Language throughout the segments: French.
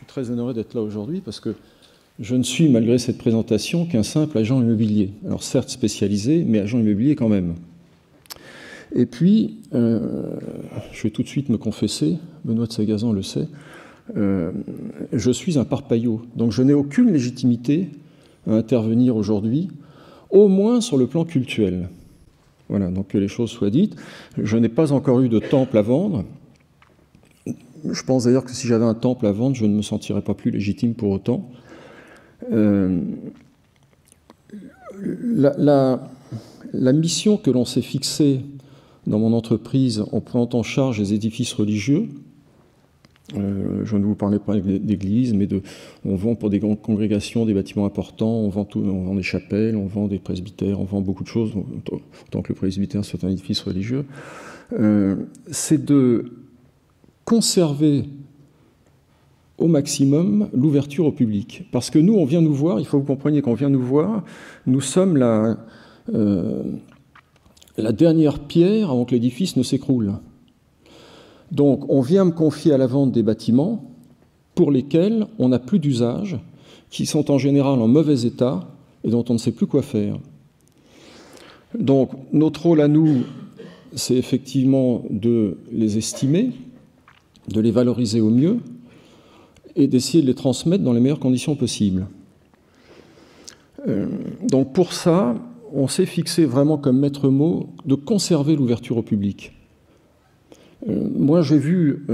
suis très honoré d'être là aujourd'hui parce que je ne suis, malgré cette présentation, qu'un simple agent immobilier. Alors certes spécialisé, mais agent immobilier quand même. Et puis, je vais tout de suite me confesser, Benoît de Sagazan le sait, je suis un parpaillot, donc je n'ai aucune légitimité à intervenir aujourd'hui, au moins sur le plan cultuel. Voilà, donc que les choses soient dites. Je n'ai pas encore eu de temple à vendre. Je pense d'ailleurs que si j'avais un temple à vendre, je ne me sentirais pas plus légitime pour autant. La mission que l'on s'est fixée dans mon entreprise en prenant en charge les édifices religieux, je ne vous parlais pas d'église, mais on vend pour des grandes congrégations des bâtiments importants, on vend des chapelles, on vend des presbytères, on vend beaucoup de choses, autant que le presbytère soit un édifice religieux. C'est de conserver au maximum l'ouverture au public. Parce que nous, on vient nous voir, il faut que vous compreniez qu'on vient nous voir, nous sommes la dernière pierre avant que l'édifice ne s'écroule. Donc, on vient me confier à la vente des bâtiments pour lesquels on n'a plus d'usage, qui sont en général en mauvais état et dont on ne sait plus quoi faire. Donc, notre rôle à nous, c'est effectivement de les estimer, de les valoriser au mieux et d'essayer de les transmettre dans les meilleures conditions possibles. Donc, pour ça, on s'est fixé vraiment comme maître mot de conserver l'ouverture au public. Moi, j'ai vu,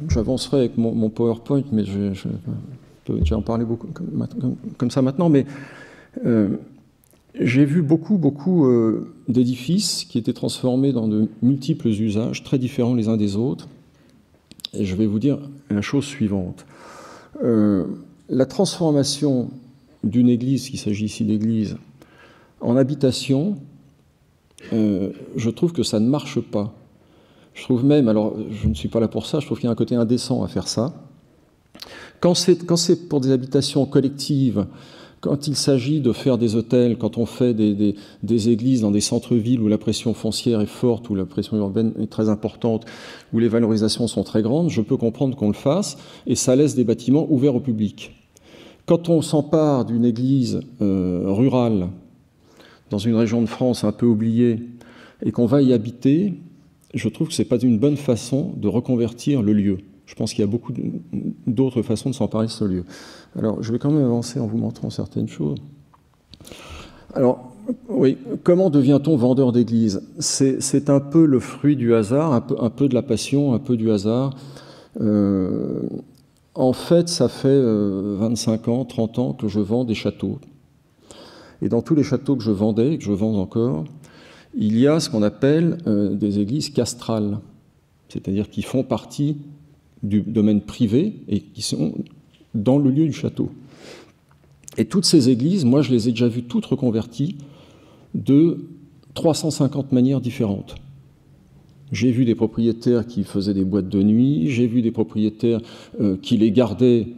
j'avancerai avec mon PowerPoint, mais je peux déjà en parler beaucoup comme ça maintenant, mais j'ai vu beaucoup d'édifices qui étaient transformés dans de multiples usages, très différents les uns des autres. Et je vais vous dire la chose suivante. La transformation d'une église, s'il s'agit ici d'église, en habitation, je trouve que ça ne marche pas. Je trouve même, alors je ne suis pas là pour ça, je trouve qu'il y a un côté indécent à faire ça. Quand c'est pour des habitations collectives, quand il s'agit de faire des hôtels, quand on fait des églises dans des centres-villes où la pression foncière est forte, où la pression urbaine est très importante, où les valorisations sont très grandes, je peux comprendre qu'on le fasse, et ça laisse des bâtiments ouverts au public. Quand on s'empare d'une église rurale, dans une région de France un peu oubliée, et qu'on va y habiter, je trouve que ce n'est pas une bonne façon de reconvertir le lieu. Je pense qu'il y a beaucoup d'autres façons de s'emparer de ce lieu. Alors, je vais quand même avancer en vous montrant certaines choses. Alors, oui, comment devient-on vendeur d'église? C'est un peu le fruit du hasard, un peu de la passion, un peu du hasard. En fait, ça fait 25 ans, 30 ans que je vends des châteaux. Et dans tous les châteaux que je vendais, et que je vends encore, il y a ce qu'on appelle des églises castrales, c'est-à-dire qui font partie du domaine privé et qui sont dans le lieu du château. Et toutes ces églises, moi je les ai déjà vues toutes reconverties de 350 manières différentes. J'ai vu des propriétaires qui faisaient des boîtes de nuit, j'ai vu des propriétaires qui les gardaient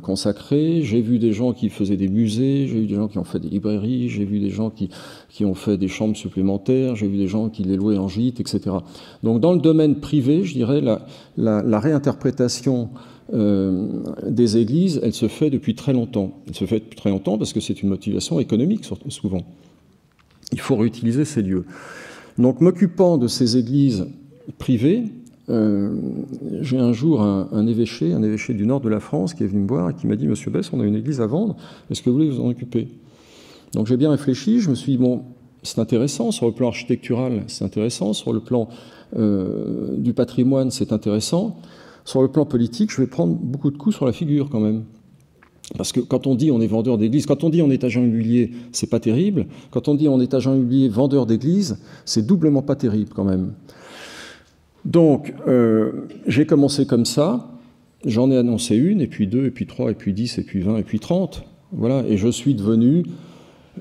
consacrés, j'ai vu des gens qui faisaient des musées, j'ai vu des gens qui ont fait des librairies, j'ai vu des gens qui ont fait des chambres supplémentaires, j'ai vu des gens qui les louaient en gîte, etc. Donc dans le domaine privé, je dirais, la réinterprétation des églises, elle se fait depuis très longtemps. Elle se fait depuis très longtemps parce que c'est une motivation économique, souvent. Il faut réutiliser ces lieux. Donc m'occupant de ces églises privées, j'ai un jour un évêché du nord de la France qui est venu me voir et qui m'a dit « Monsieur Besse, on a une église à vendre, est-ce que vous voulez vous en occuper ?» Donc j'ai bien réfléchi, je me suis dit « Bon, c'est intéressant, sur le plan architectural, c'est intéressant, sur le plan du patrimoine, c'est intéressant, sur le plan politique, je vais prendre beaucoup de coups sur la figure quand même. » Parce que quand on dit on est vendeur d'église, quand on dit on est agent immobilier, c'est pas terrible. Quand on dit on est agent immobilier vendeur d'église, c'est doublement pas terrible quand même. Donc, j'ai commencé comme ça, j'en ai annoncé une, et puis 2, et puis 3, et puis 10, et puis 20, et puis 30. Voilà, et je suis devenu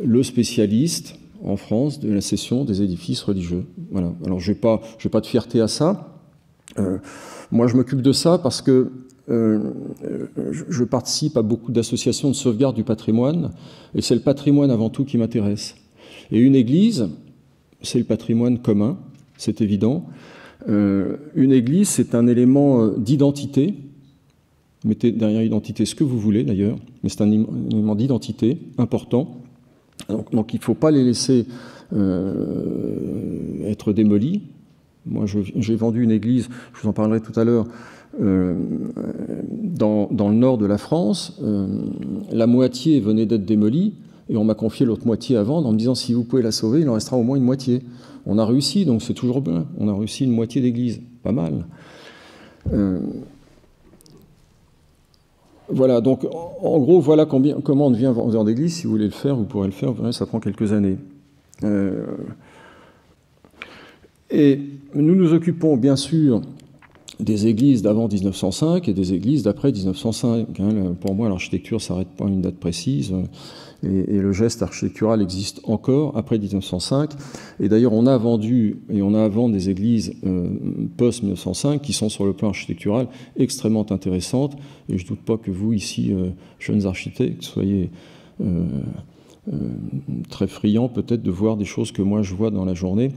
le spécialiste en France de la cession des édifices religieux. Voilà. Alors, je n'ai pas de fierté à ça. Moi, je m'occupe de ça parce que je participe à beaucoup d'associations de sauvegarde du patrimoine, et c'est le patrimoine avant tout qui m'intéresse. Et une église, c'est le patrimoine commun, c'est évident. Une église, c'est un élément d'identité Mettez derrière identité ce que vous voulez d'ailleurs, mais c'est un élément d'identité important. Donc il ne faut pas les laisser être démolis. Moi, j'ai vendu une église, je vous en parlerai tout à l'heure, dans le nord de la France. La moitié venait d'être démolie et on m'a confié l'autre moitié à vendre en me disant si vous pouvez la sauver, il en restera au moins une moitié. On a réussi, donc c'est toujours bien. On a réussi une moitié d'église, pas mal. Voilà, donc en gros, voilà comment on devient vendeur d'église. Si vous voulez le faire, vous pourrez le faire, vous verrez, ça prend quelques années. Et nous nous occupons bien sûr des églises d'avant 1905 et des églises d'après 1905. Pour moi, l'architecture ne s'arrête pas à une date précise et le geste architectural existe encore après 1905. Et d'ailleurs, on a vendu et on a à vendre des églises post-1905 qui sont sur le plan architectural extrêmement intéressantes. Et je ne doute pas que vous, ici, jeunes architectes, soyez très friands peut-être de voir des choses que moi je vois dans la journée.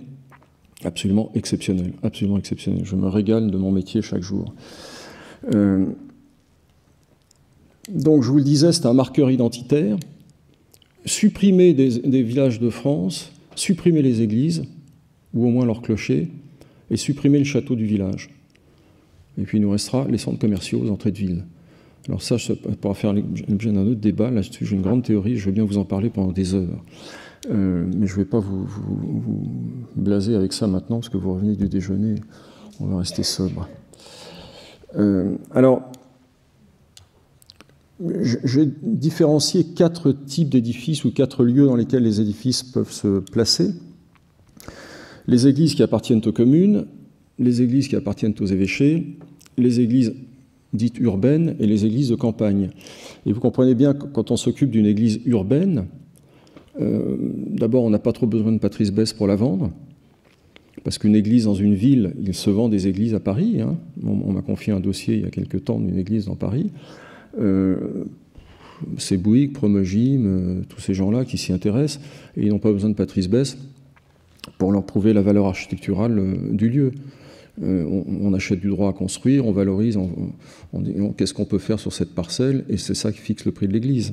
Absolument exceptionnel, absolument exceptionnel. Je me régale de mon métier chaque jour. Donc, je vous le disais, c'est un marqueur identitaire. Supprimer des villages de France, supprimer les églises, ou au moins leurs clochers, et supprimer le château du village. Et puis, il nous restera les centres commerciaux aux entrées de ville. Alors ça, ça pourra faire l'objet d'un autre débat. Là-dessus, j'ai une grande théorie, je veux bien vous en parler pendant des heures. Mais je ne vais pas vous blaser avec ça maintenant, parce que vous revenez du déjeuner, on va rester sobre. Alors, j'ai différencié 4 types d'édifices ou 4 lieux dans lesquels les édifices peuvent se placer. Les églises qui appartiennent aux communes, les églises qui appartiennent aux évêchés, les églises dites urbaines et les églises de campagne. Et vous comprenez bien que quand on s'occupe d'une église urbaine, d'abord, on n'a pas trop besoin de Patrice Besse pour la vendre, parce qu'une église dans une ville, il se vend des églises à Paris. Hein. On m'a confié un dossier il y a quelque temps d'une église dans Paris. C'est Bouygues, Promogym, tous ces gens-là qui s'y intéressent, et ils n'ont pas besoin de Patrice Besse pour leur prouver la valeur architecturale du lieu. On achète du droit à construire, on valorise, on dit qu'est-ce qu'on peut faire sur cette parcelle, et c'est ça qui fixe le prix de l'église.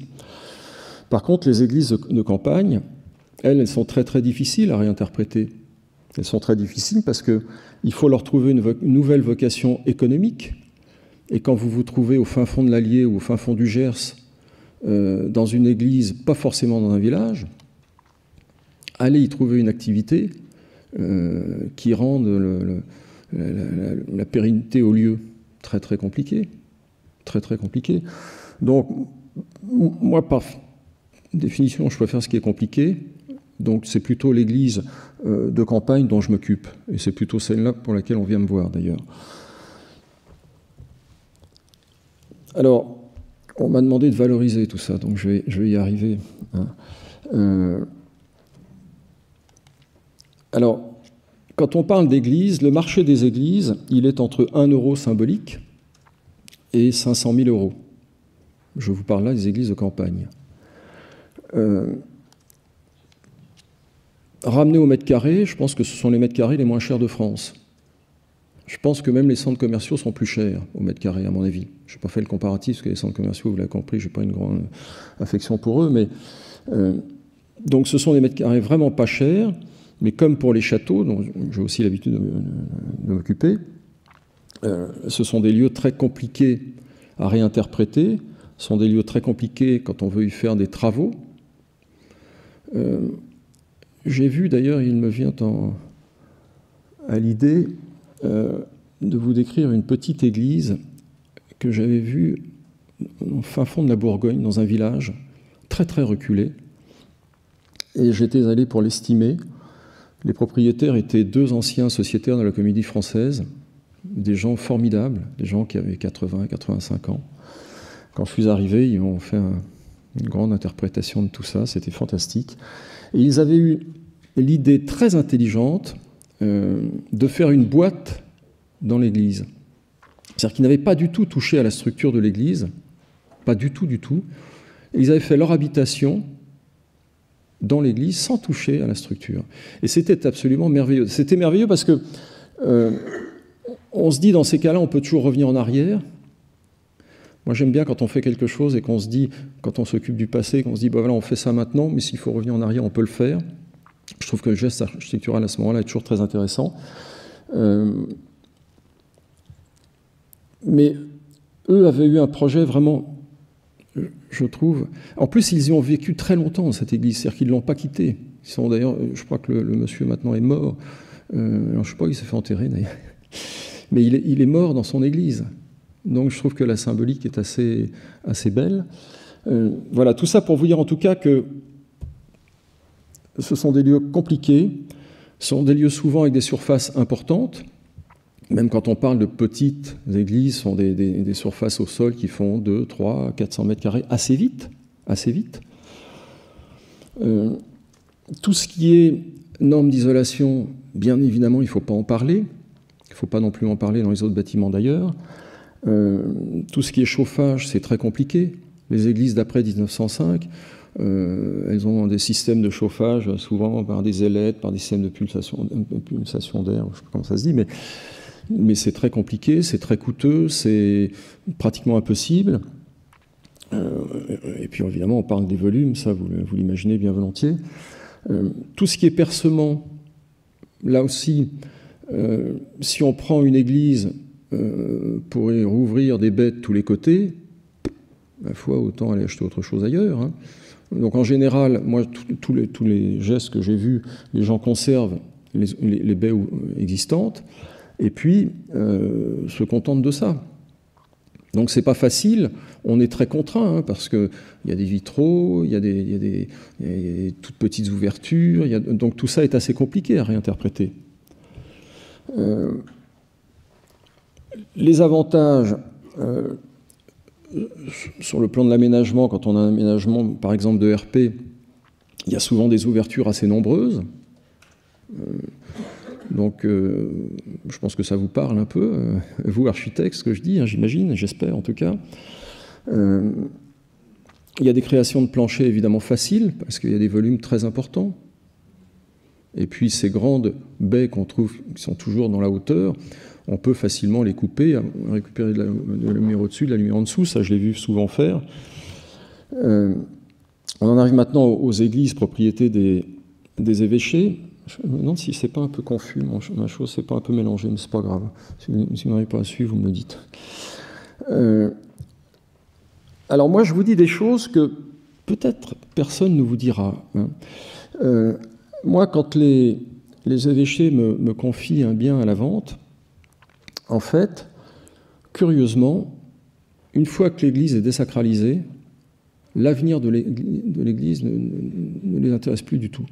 Par contre, les églises de campagne, elles sont très très difficiles à réinterpréter. Elles sont très difficiles parce qu'il faut leur trouver une nouvelle vocation économique. Et quand vous vous trouvez au fin fond de l'Allier ou au fin fond du Gers, dans une église, pas forcément dans un village, allez y trouver une activité qui rende la pérennité au lieu très très compliquée. Très très compliquée. Donc, moi, par définition, je préfère ce qui est compliqué. Donc, c'est plutôt l'église de campagne dont je m'occupe. Et c'est plutôt celle-là pour laquelle on vient me voir, d'ailleurs. Alors, on m'a demandé de valoriser tout ça, donc je vais y arriver. Hein. Alors, quand on parle d'église, le marché des églises, il est entre 1 euro symbolique et 500 000 euros. Je vous parle là des églises de campagne. Ramené au mètre carré, je pense que ce sont les mètres carrés les moins chers de France. Je pense que même les centres commerciaux sont plus chers au mètre carré, à mon avis. Je n'ai pas fait le comparatif, parce que les centres commerciaux, vous l'avez compris, je n'ai pas une grande affection pour eux, mais donc ce sont des mètres carrés vraiment pas chers, mais comme pour les châteaux, dont j'ai aussi l'habitude de m'occuper, ce sont des lieux très compliqués à réinterpréter, ce sont des lieux très compliqués quand on veut y faire des travaux. J'ai vu d'ailleurs, il me vient à l'idée de vous décrire une petite église que j'avais vue au fin fond de la Bourgogne, dans un village très très reculé. Et j'étais allé pour l'estimer. Les propriétaires étaient 2 anciens sociétaires de la Comédie Française, des gens formidables, des gens qui avaient 80, 85 ans. Quand je suis arrivé, ils m'ont fait une grande interprétation de tout ça, c'était fantastique. Et ils avaient eu l'idée très intelligente de faire une boîte dans l'église. C'est-à-dire qu'ils n'avaient pas du tout touché à la structure de l'église, pas du tout, du tout. Et ils avaient fait leur habitation dans l'église sans toucher à la structure. Et c'était absolument merveilleux. C'était merveilleux parce que on se dit, dans ces cas-là, on peut toujours revenir en arrière. Moi, j'aime bien quand on fait quelque chose et qu'on se dit, quand on s'occupe du passé, qu'on se dit, bah voilà, on fait ça maintenant, mais s'il faut revenir en arrière, on peut le faire. Je trouve que le geste architectural à ce moment-là est toujours très intéressant. Mais eux avaient eu un projet vraiment, je trouve... En plus, ils y ont vécu très longtemps, cette église, c'est-à-dire qu'ils ne l'ont pas quittée. Ils sont d'ailleurs, je crois que le monsieur maintenant est mort. Alors, je ne sais pas, il s'est fait enterrer d'ailleurs. Mais il est mort dans son église. Donc je trouve que la symbolique est assez belle. Voilà, tout ça pour vous dire en tout cas que ce sont des lieux compliqués, ce sont des lieux souvent avec des surfaces importantes. Même quand on parle de petites églises, ce sont des surfaces au sol qui font 2, 3, 400 mètres carrés assez vite. Tout ce qui est normes d'isolation, bien évidemment, il ne faut pas en parler. Il ne faut pas non plus en parler dans les autres bâtiments d'ailleurs. Tout ce qui est chauffage, c'est très compliqué. Les églises d'après 1905, elles ont des systèmes de chauffage, souvent par des ailettes, par des systèmes de pulsation d'air, je ne sais pas comment ça se dit, mais c'est très compliqué, c'est très coûteux, c'est pratiquement impossible. Et puis évidemment, on parle des volumes, ça vous l'imaginez bien volontiers. Tout ce qui est percement, là aussi, si on prend une église pour y rouvrir des baies de tous les côtés, ma foi, autant aller acheter autre chose ailleurs. Hein. Donc en général, moi, tous les gestes que j'ai vus, les gens conservent les baies existantes, et puis se contentent de ça. Donc c'est pas facile, on est très contraint, hein, parce qu'il y a des vitraux, il y a des toutes petites ouvertures, donc tout ça est assez compliqué à réinterpréter. Les avantages, sur le plan de l'aménagement, quand on a un aménagement, par exemple, de RP, il y a souvent des ouvertures assez nombreuses. Donc, je pense que ça vous parle un peu, vous, architectes, ce que je dis, hein, j'imagine, j'espère en tout cas. Il y a des créations de planchers évidemment faciles, parce qu'il y a des volumes très importants. Et puis, ces grandes baies qu'on trouve, qui sont toujours dans la hauteur, on peut facilement les couper, récupérer de la lumière au-dessus, de la lumière en dessous, ça je l'ai vu souvent faire. On en arrive maintenant aux églises, propriété des évêchés. Je me demande si c'est pas un peu confus, ma chose, c'est pas un peu mélangé, mais c'est pas grave. Si vous n'arrivez pas à suivre, vous me le dites. Alors moi, je vous dis des choses que peut-être personne ne vous dira. Hein. Moi, quand les évêchés me confient un bien à la vente, en fait, curieusement, une fois que l'Église est désacralisée, l'avenir de l'Église ne les intéresse plus du tout.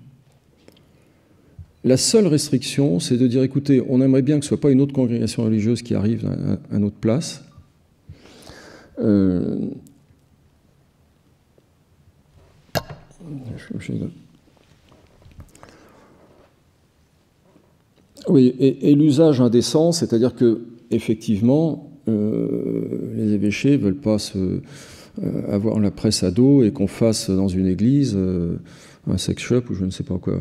La seule restriction, c'est de dire, écoutez, on aimerait bien que ce ne soit pas une autre congrégation religieuse qui arrive à notre place. Oui, et l'usage indécent, c'est-à-dire que effectivement, les évêchés ne veulent pas avoir la presse à dos et qu'on fasse dans une église un sex shop ou je ne sais pas quoi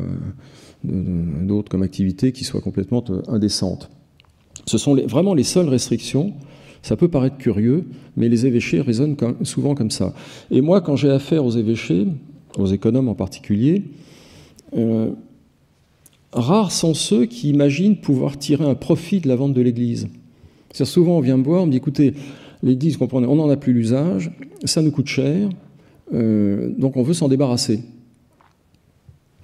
d'autre comme activité qui soit complètement indécente. Ce sont vraiment les seules restrictions. Ça peut paraître curieux, mais les évêchés raisonnent souvent comme ça. Et moi, quand j'ai affaire aux évêchés, aux économes en particulier, rares sont ceux qui imaginent pouvoir tirer un profit de la vente de l'église. C'est-à-dire souvent on vient me voir, on me dit écoutez, l'église, comprenez, on n'en a plus l'usage, ça nous coûte cher, donc on veut s'en débarrasser.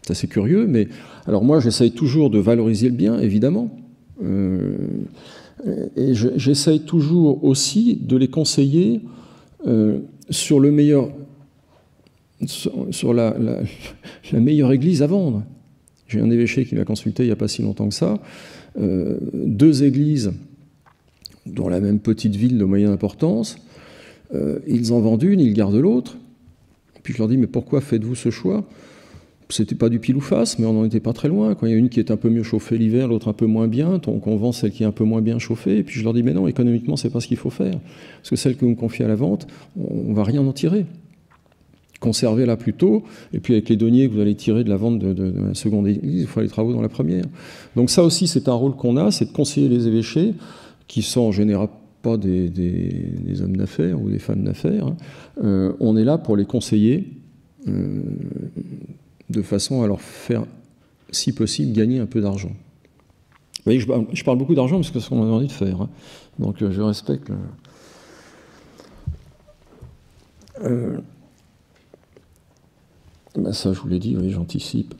C'est assez curieux, mais alors moi j'essaye toujours de valoriser le bien, évidemment, et j'essaye toujours aussi de les conseiller sur le meilleur, sur la meilleure église à vendre. J'ai un évêché qui m'a consulté il n'y a pas si longtemps que ça, 2 églises dans la même petite ville de moyenne importance, ils en vendent une, ils gardent l'autre. Puis je leur dis, mais pourquoi faites-vous ce choix? C'était pas du pile ou face, mais on n'en était pas très loin. Quand il y a une qui est un peu mieux chauffée l'hiver, l'autre un peu moins bien, donc on vend celle qui est un peu moins bien chauffée. Et puis je leur dis, mais non, économiquement, c'est pas ce qu'il faut faire. Parce que celle que vous me confiez à la vente, on va rien en tirer. Conservez-la plutôt, et puis avec les deniers que vous allez tirer de la vente de la seconde église, il faut les travaux dans la première. Donc ça aussi, c'est un rôle qu'on a, c'est de conseiller les évêchés, qui sont en général pas des hommes d'affaires ou des femmes d'affaires. Hein. On est là pour les conseiller de façon à leur faire, si possible, gagner un peu d'argent. Vous voyez, je parle beaucoup d'argent parce que c'est ce qu'on m'a demandé de faire. Hein. Donc je respecte. Ben ça, je vous l'ai dit, oui, j'anticipe.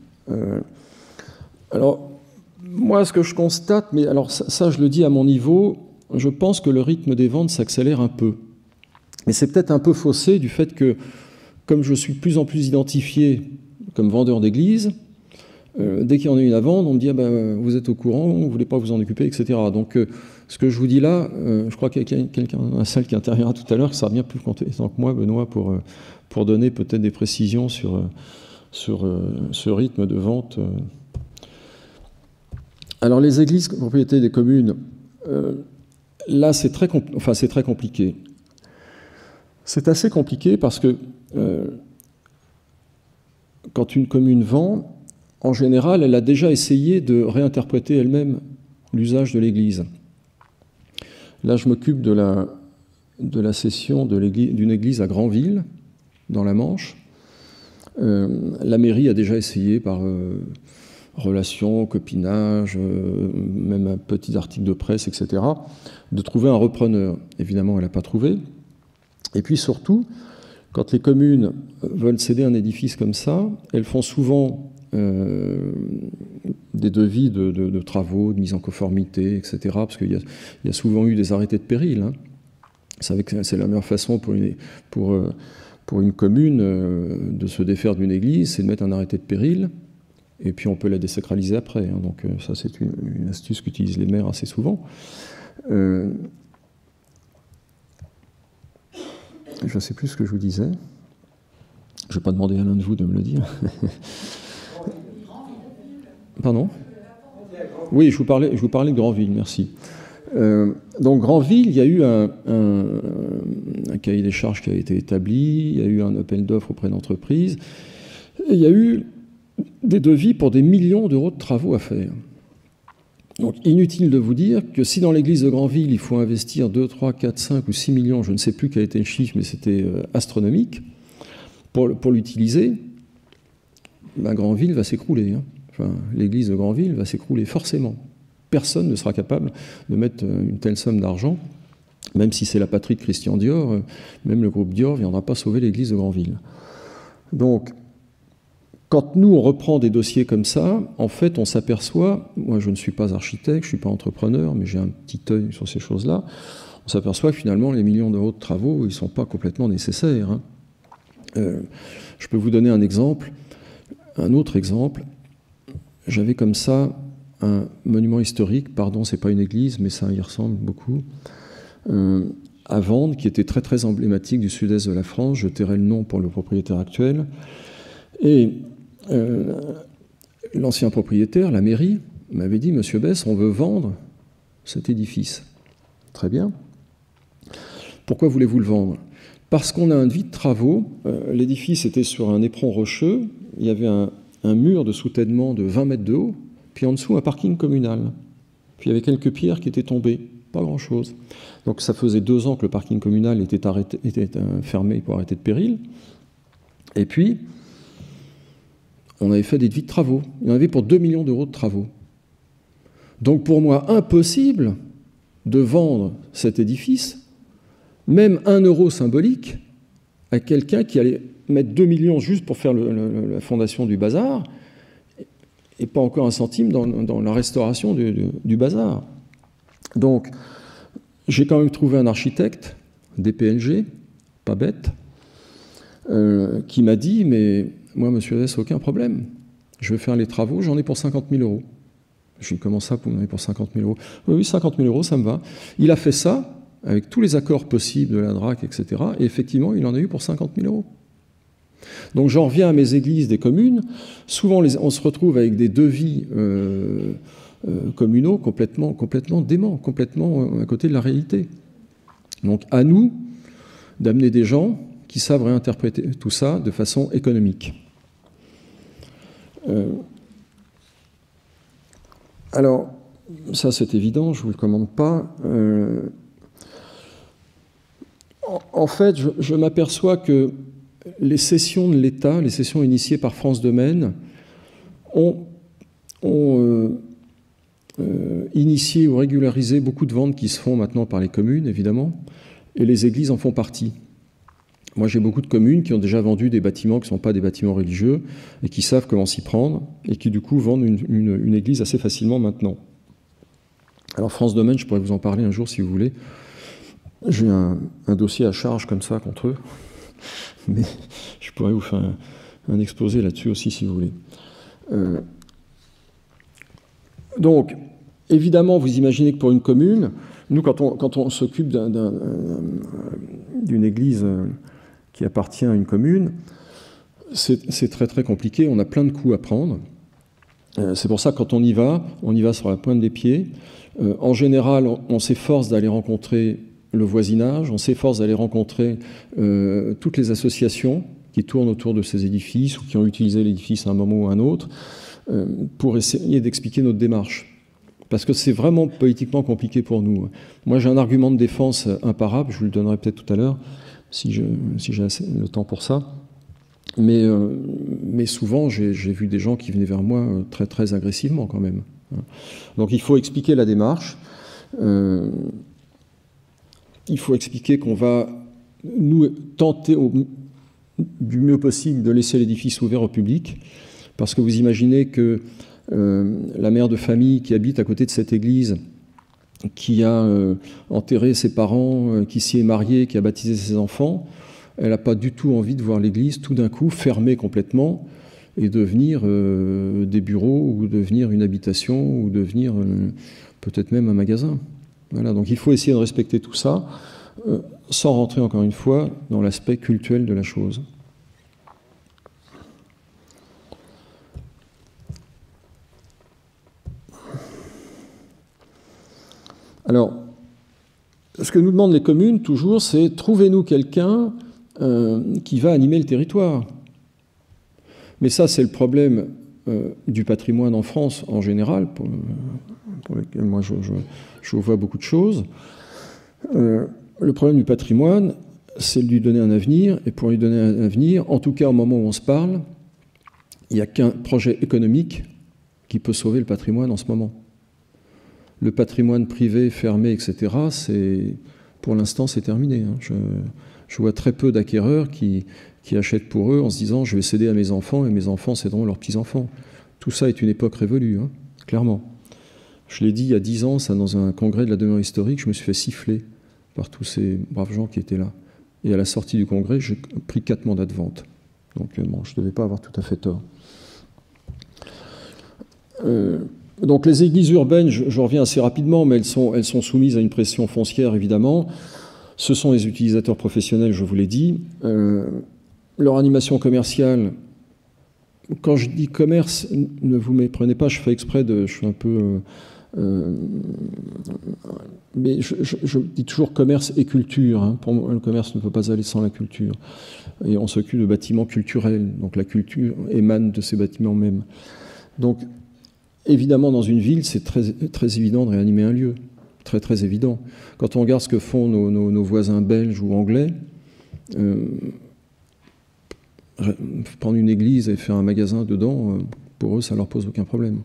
Alors, moi, ce que je constate, mais alors ça, je le dis à mon niveau, je pense que le rythme des ventes s'accélère un peu. Mais c'est peut-être un peu faussé du fait que, comme je suis de plus en plus identifié comme vendeur d'église, dès qu'il y en a une à vendre, on me dit ah ben, vous êtes au courant, vous ne voulez pas vous en occuper, etc. Donc, ce que je vous dis là, je crois qu'il y a quelqu'un dans la salle qui interviendra tout à l'heure qui sera bien plus compétent que moi, Benoît, pour donner peut-être des précisions sur ce rythme de vente. Alors, les églises propriétés des communes, là, c'est très compliqué. C'est assez compliqué parce que quand une commune vend, en général, elle a déjà essayé de réinterpréter elle-même l'usage de l'église. Là, je m'occupe de la cession d'une église à Granville, dans la Manche. La mairie a déjà essayé par relations, copinage, même un petit article de presse, etc., de trouver un repreneur. Évidemment, elle n'a pas trouvé. Et puis surtout, quand les communes veulent céder un édifice comme ça, elles font souvent des devis de travaux, de mise en conformité, etc., parce qu'il y a souvent eu des arrêtés de péril. Hein. Vous savez que c'est la meilleure façon pour une commune de se défaire d'une église, c'est de mettre un arrêté de péril, et puis on peut la désacraliser après. Hein. Donc ça, c'est une astuce qu'utilisent les maires assez souvent. Je ne sais plus ce que je vous disais. Je ne vais pas demander à l'un de vous de me le dire. Pardon ? Oui, je vous parlais de Granville, merci. Donc Granville, il y a eu un cahier des charges qui a été établi, il y a eu un appel d'offres auprès d'entreprises, et il y a eu des devis pour des millions d'euros de travaux à faire. Donc inutile de vous dire que si dans l'église de Granville, il faut investir 2, 3, 4, 5 ou 6 millions, je ne sais plus quel était le chiffre, mais c'était astronomique, pour l'utiliser, ben Granville va s'écrouler. Hein. Enfin, l'église de Granville va s'écrouler forcément. Personne ne sera capable de mettre une telle somme d'argent, même si c'est la patrie de Christian Dior, même le groupe Dior ne viendra pas sauver l'église de Granville. Donc, quand nous, on reprend des dossiers comme ça, en fait, on s'aperçoit, moi je ne suis pas architecte, je ne suis pas entrepreneur, mais j'ai un petit œil sur ces choses-là, on s'aperçoit que finalement, les millions d'euros de travaux, ils ne sont pas complètement nécessaires. Hein. Je peux vous donner un exemple, un autre exemple. J'avais comme ça un monument historique, pardon, c'est pas une église, mais ça y ressemble beaucoup, à vendre, qui était très très emblématique du sud-est de la France. Je tairai le nom pour le propriétaire actuel. Et l'ancien propriétaire, la mairie, m'avait dit « Monsieur Besse, on veut vendre cet édifice. » Très bien. Pourquoi voulez-vous le vendre ? Parce qu'on a un devis de travaux. L'édifice était sur un éperon rocheux. Il y avait un mur de soutènement de 20 mètres de haut, puis en dessous un parking communal. Puis il y avait quelques pierres qui étaient tombées, pas grand-chose. Donc ça faisait 2 ans que le parking communal était fermé pour arrêter de péril. Et puis, on avait fait des devis de travaux. Il y en avait pour 2 millions d'euros de travaux. Donc pour moi, impossible de vendre cet édifice, même 1 euro symbolique, à quelqu'un qui allait mettre 2 millions juste pour faire la fondation du bazar, et pas encore un centime dans la restauration du bazar. Donc, j'ai quand même trouvé un architecte, DPLG, pas bête, qui m'a dit, mais moi, monsieur S, aucun problème. Je vais faire les travaux, j'en ai pour 50 000 euros. Je lui ai dit, comment ça, vous en avez pour 50 000 euros ? Oui, 50 000 euros, ça me va. Il a fait ça, avec tous les accords possibles de la DRAC, etc. Et effectivement, il en a eu pour 50 000 euros. Donc j'en reviens à mes églises des communes. Souvent, on se retrouve avec des devis communaux complètement déments, complètement à côté de la réalité. Donc à nous d'amener des gens qui savent réinterpréter tout ça de façon économique. Alors, ça c'est évident, je ne vous le commande pas. En fait, je m'aperçois que les cessions de l'État, les cessions initiées par France Domaine, ont initié ou régularisé beaucoup de ventes qui se font maintenant par les communes, évidemment, et les églises en font partie. Moi, j'ai beaucoup de communes qui ont déjà vendu des bâtiments qui ne sont pas des bâtiments religieux et qui savent comment s'y prendre et qui, du coup, vendent une église assez facilement maintenant. Alors, France Domaine, je pourrais vous en parler un jour si vous voulez. J'ai un dossier à charge comme ça contre eux, mais je pourrais vous faire un exposé là-dessus aussi si vous voulez. Donc, évidemment, vous imaginez que pour une commune, nous, quand on s'occupe d'une église qui appartient à une commune, c'est très très compliqué, on a plein de coups à prendre. C'est pour ça que quand on y va sur la pointe des pieds. En général, on s'efforce d'aller rencontrer le voisinage, on s'efforce d'aller rencontrer toutes les associations qui tournent autour de ces édifices ou qui ont utilisé l'édifice à un moment ou à un autre, pour essayer d'expliquer notre démarche. Parce que c'est vraiment politiquement compliqué pour nous. Moi, j'ai un argument de défense imparable, je vous le donnerai peut-être tout à l'heure, si j'ai le temps pour ça. Mais souvent, j'ai vu des gens qui venaient vers moi très, très agressivement quand même. Donc il faut expliquer la démarche. Il faut expliquer qu'on va, nous, tenter du mieux possible de laisser l'édifice ouvert au public. Parce que vous imaginez que la mère de famille qui habite à côté de cette église, qui a enterré ses parents, qui s'y est mariée, qui a baptisé ses enfants, elle n'a pas du tout envie de voir l'église tout d'un coup fermée complètement et devenir des bureaux ou devenir une habitation ou devenir peut-être même un magasin. Voilà, donc il faut essayer de respecter tout ça sans rentrer encore une fois dans l'aspect cultuel de la chose. Alors, ce que nous demandent les communes, toujours, c'est trouvez-nous quelqu'un qui va animer le territoire. Mais ça, c'est le problème du patrimoine en France en général, pour lequel moi je vois beaucoup de choses. Le problème du patrimoine, c'est de lui donner un avenir, et pour lui donner un avenir, en tout cas au moment où on se parle, il n'y a qu'un projet économique qui peut sauver le patrimoine en ce moment. Le patrimoine privé, fermé, etc., pour l'instant, c'est terminé. Je vois très peu d'acquéreurs qui achètent pour eux en se disant « je vais céder à mes enfants et mes enfants céderont leurs petits-enfants ». Tout ça est une époque révolue, clairement. Je l'ai dit il y a 10 ans, ça, dans un congrès de la demeure historique, je me suis fait siffler par tous ces braves gens qui étaient là. Et à la sortie du congrès, j'ai pris 4 mandats de vente. Donc bon, je ne devais pas avoir tout à fait tort. Donc les églises urbaines, je reviens assez rapidement, mais elles sont soumises à une pression foncière, évidemment. Ce sont les utilisateurs professionnels, je vous l'ai dit. Leur animation commerciale, quand je dis commerce, ne vous méprenez pas, je fais exprès je suis un peu... mais je dis toujours commerce et culture. Pour moi, le commerce ne peut pas aller sans la culture. Et on s'occupe de bâtiments culturels, donc la culture émane de ces bâtiments mêmes. Donc, évidemment, dans une ville, c'est très, très évident de réanimer un lieu. Très, très évident. Quand on regarde ce que font nos voisins belges ou anglais, prendre une église et faire un magasin dedans, pour eux, ça ne leur pose aucun problème.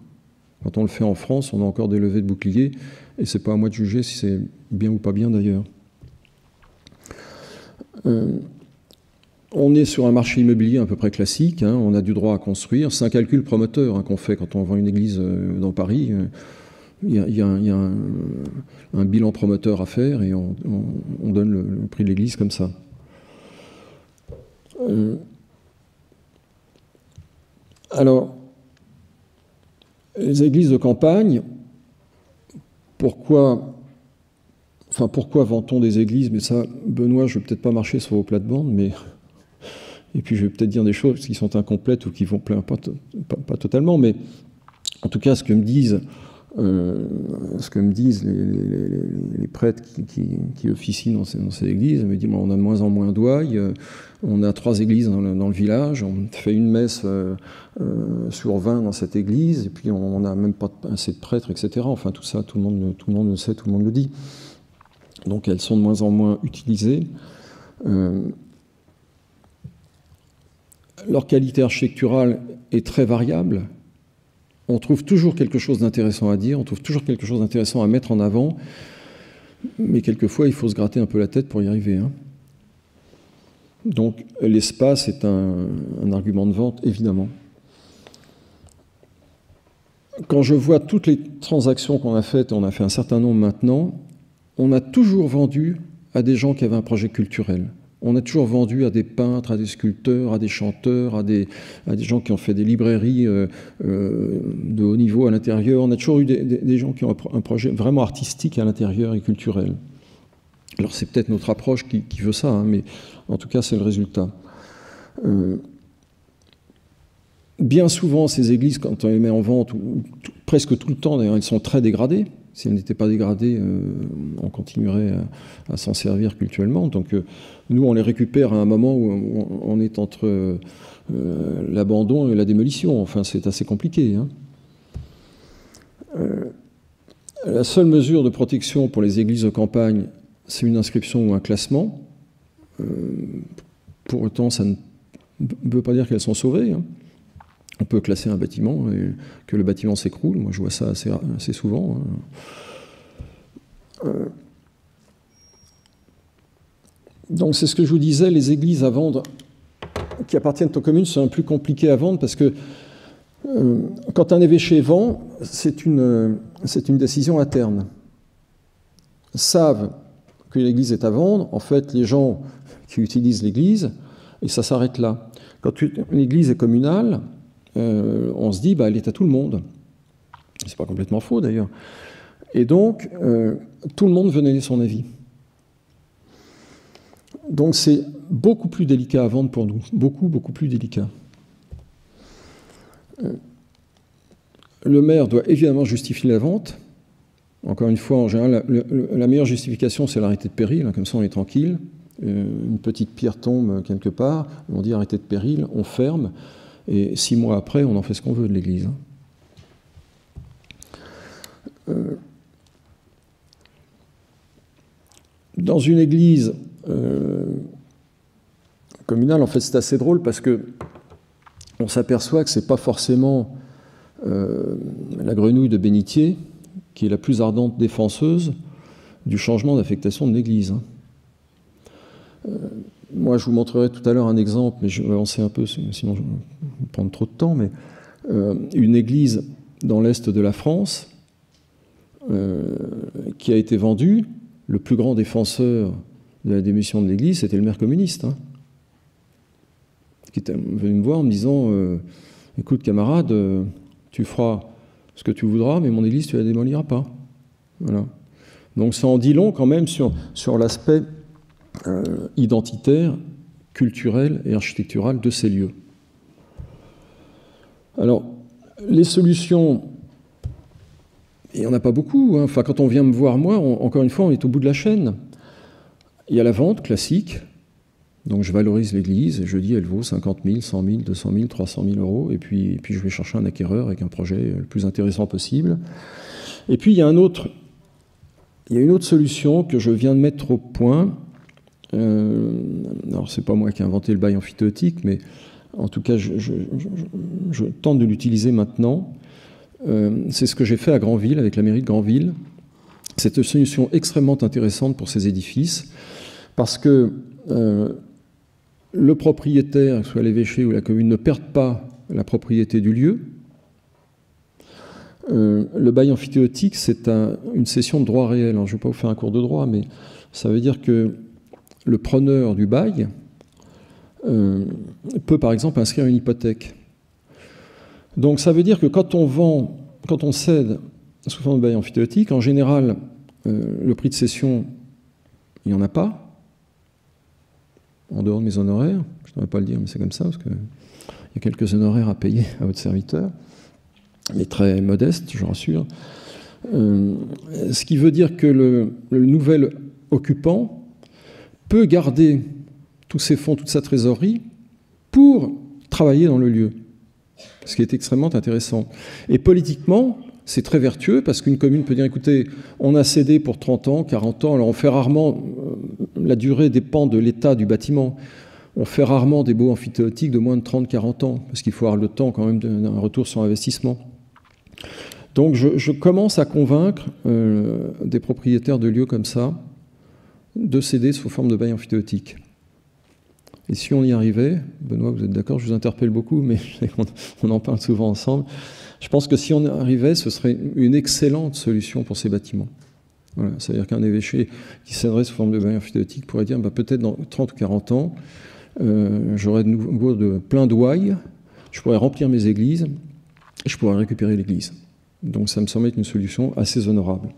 Quand on le fait en France, on a encore des levées de boucliers, et ce n'est pas à moi de juger si c'est bien ou pas bien d'ailleurs. On est sur un marché immobilier à peu près classique, on a du droit à construire. C'est un calcul promoteur qu'on fait quand on vend une église dans Paris. Il y a un bilan promoteur à faire et on donne le prix de l'église comme ça. Alors, les églises de campagne, pourquoi vend-on des églises? Mais ça, Benoît, je ne vais peut-être pas marcher sur vos plates-bandes, mais... Et puis je vais peut-être dire des choses qui sont incomplètes ou qui vont plaire pas totalement, mais en tout cas, ce que me disent les prêtres qui officient dans ces églises, ils me disent on a de moins en moins d'ouailles, on a 3 églises dans le village, on fait une messe sur 20 dans cette église, et puis on n'a même pas assez de prêtres, etc. Enfin, tout ça, tout le monde le sait, tout le monde le dit. Donc elles sont de moins en moins utilisées. Leur qualité architecturale est très variable. On trouve toujours quelque chose d'intéressant à dire, on trouve toujours quelque chose d'intéressant à mettre en avant, mais quelquefois, il faut se gratter un peu la tête pour y arriver, hein. Donc, l'espace est un argument de vente, évidemment. Quand je vois toutes les transactions qu'on a faites, on a fait un certain nombre maintenant, on a toujours vendu à des gens qui avaient un projet culturel. On a toujours vendu à des peintres, à des sculpteurs, à des chanteurs, à des gens qui ont fait des librairies de haut niveau à l'intérieur. On a toujours eu des gens qui ont un projet vraiment artistique à l'intérieur et culturel. Alors c'est peut-être notre approche qui veut ça, hein, mais en tout cas c'est le résultat. Bien souvent, ces églises, quand on les met en vente, presque tout le temps, d'ailleurs, elles sont très dégradées. Si elles n'étaient pas dégradées, on continuerait à s'en servir culturellement. Donc nous, on les récupère à un moment où on est entre l'abandon et la démolition. Enfin, c'est assez compliqué, hein. La seule mesure de protection pour les églises de campagne, c'est une inscription ou un classement. Pour autant, ça ne veut pas dire qu'elles sont sauvées, hein. On peut classer un bâtiment et que le bâtiment s'écroule. Moi, je vois ça assez souvent, hein. Donc, c'est ce que je vous disais, les églises à vendre qui appartiennent aux communes sont plus compliquées à vendre parce que quand un évêché vend, c'est une décision interne. Ils savent que l'église est à vendre. En fait, les gens qui utilisent l'église, et ça s'arrête là. Quand une église est communale, on se dit, bah, elle est à tout le monde. C'est pas complètement faux, d'ailleurs. Et donc, tout le monde veut donner son avis. Donc, c'est beaucoup plus délicat à vendre pour nous. Beaucoup, beaucoup plus délicat. Le maire doit évidemment justifier la vente. Encore une fois, en général, la meilleure justification, c'est l'arrêté de péril. Hein, comme ça, on est tranquille. Une petite pierre tombe quelque part. On dit arrêté de péril, on ferme. Et 6 mois après, on en fait ce qu'on veut de l'église. Dans une église communale, en fait, c'est assez drôle parce que on s'aperçoit que ce n'est pas forcément la grenouille de bénitier qui est la plus ardente défenseuse du changement d'affectation de l'église. Moi, je vous montrerai tout à l'heure un exemple, mais je vais avancer un peu, sinon je vais prendre trop de temps, mais une église dans l'est de la France qui a été vendue, le plus grand défenseur de la démolition de l'église, c'était le maire communiste, hein, qui était venu me voir en me disant « Écoute, camarade, tu feras ce que tu voudras, mais mon église, tu la démoliras pas. » Voilà. Donc ça en dit long quand même sur l'aspect identitaire, culturel et architectural de ces lieux. Alors, les solutions, il n'y en a pas beaucoup, hein. Enfin, quand on vient me voir, moi, encore une fois, on est au bout de la chaîne. Il y a la vente classique, donc je valorise l'église, et je dis elle vaut 50 000, 100 000, 200 000, 300 000 euros, et puis je vais chercher un acquéreur avec un projet le plus intéressant possible. Et puis il y a une autre solution que je viens de mettre au point. Alors c'est pas moi qui ai inventé le bail amphithéotique, mais en tout cas je tente de l'utiliser maintenant. C'est ce que j'ai fait à Granville avec la mairie de Granville. C'est une solution extrêmement intéressante pour ces édifices parce que le propriétaire, que ce soit l'évêché ou la commune, ne perd pas la propriété du lieu. Le bail amphithéotique, c'est une cession de droit réel. Alors, je ne vais pas vous faire un cours de droit, mais ça veut dire que le preneur du bail peut, par exemple, inscrire une hypothèque. Donc, ça veut dire que quand on cède sous forme de bail amphithéotique, en général, le prix de cession, il n'y en a pas, en dehors de mes honoraires. Je ne devrais pas le dire, mais c'est comme ça, parce qu'il y a quelques honoraires à payer à votre serviteur, mais très modestes, je rassure. Ce qui veut dire que le nouvel occupant peut garder tous ses fonds, toute sa trésorerie, pour travailler dans le lieu, ce qui est extrêmement intéressant. Et politiquement, c'est très vertueux, parce qu'une commune peut dire, écoutez, on a cédé pour 30 ans, 40 ans, alors on fait rarement la durée dépend de l'état du bâtiment. On fait rarement des baux amphithéotiques de moins de 30-40 ans, parce qu'il faut avoir le temps quand même d'un retour sur investissement. Donc je commence à convaincre des propriétaires de lieux comme ça de céder sous forme de bail amphithéotique. Et si on y arrivait, Benoît, vous êtes d'accord, je vous interpelle beaucoup, mais on en parle souvent ensemble, je pense que si on y arrivait, ce serait une excellente solution pour ces bâtiments. Voilà, c'est-à-dire qu'un évêché qui céderait sous forme de bail amphithéotique pourrait dire peut-être dans 30 ou 40 ans, j'aurais de nouveau plein d'ouailles, je pourrais remplir mes églises et je pourrais récupérer l'église. Donc ça me semble être une solution assez honorable.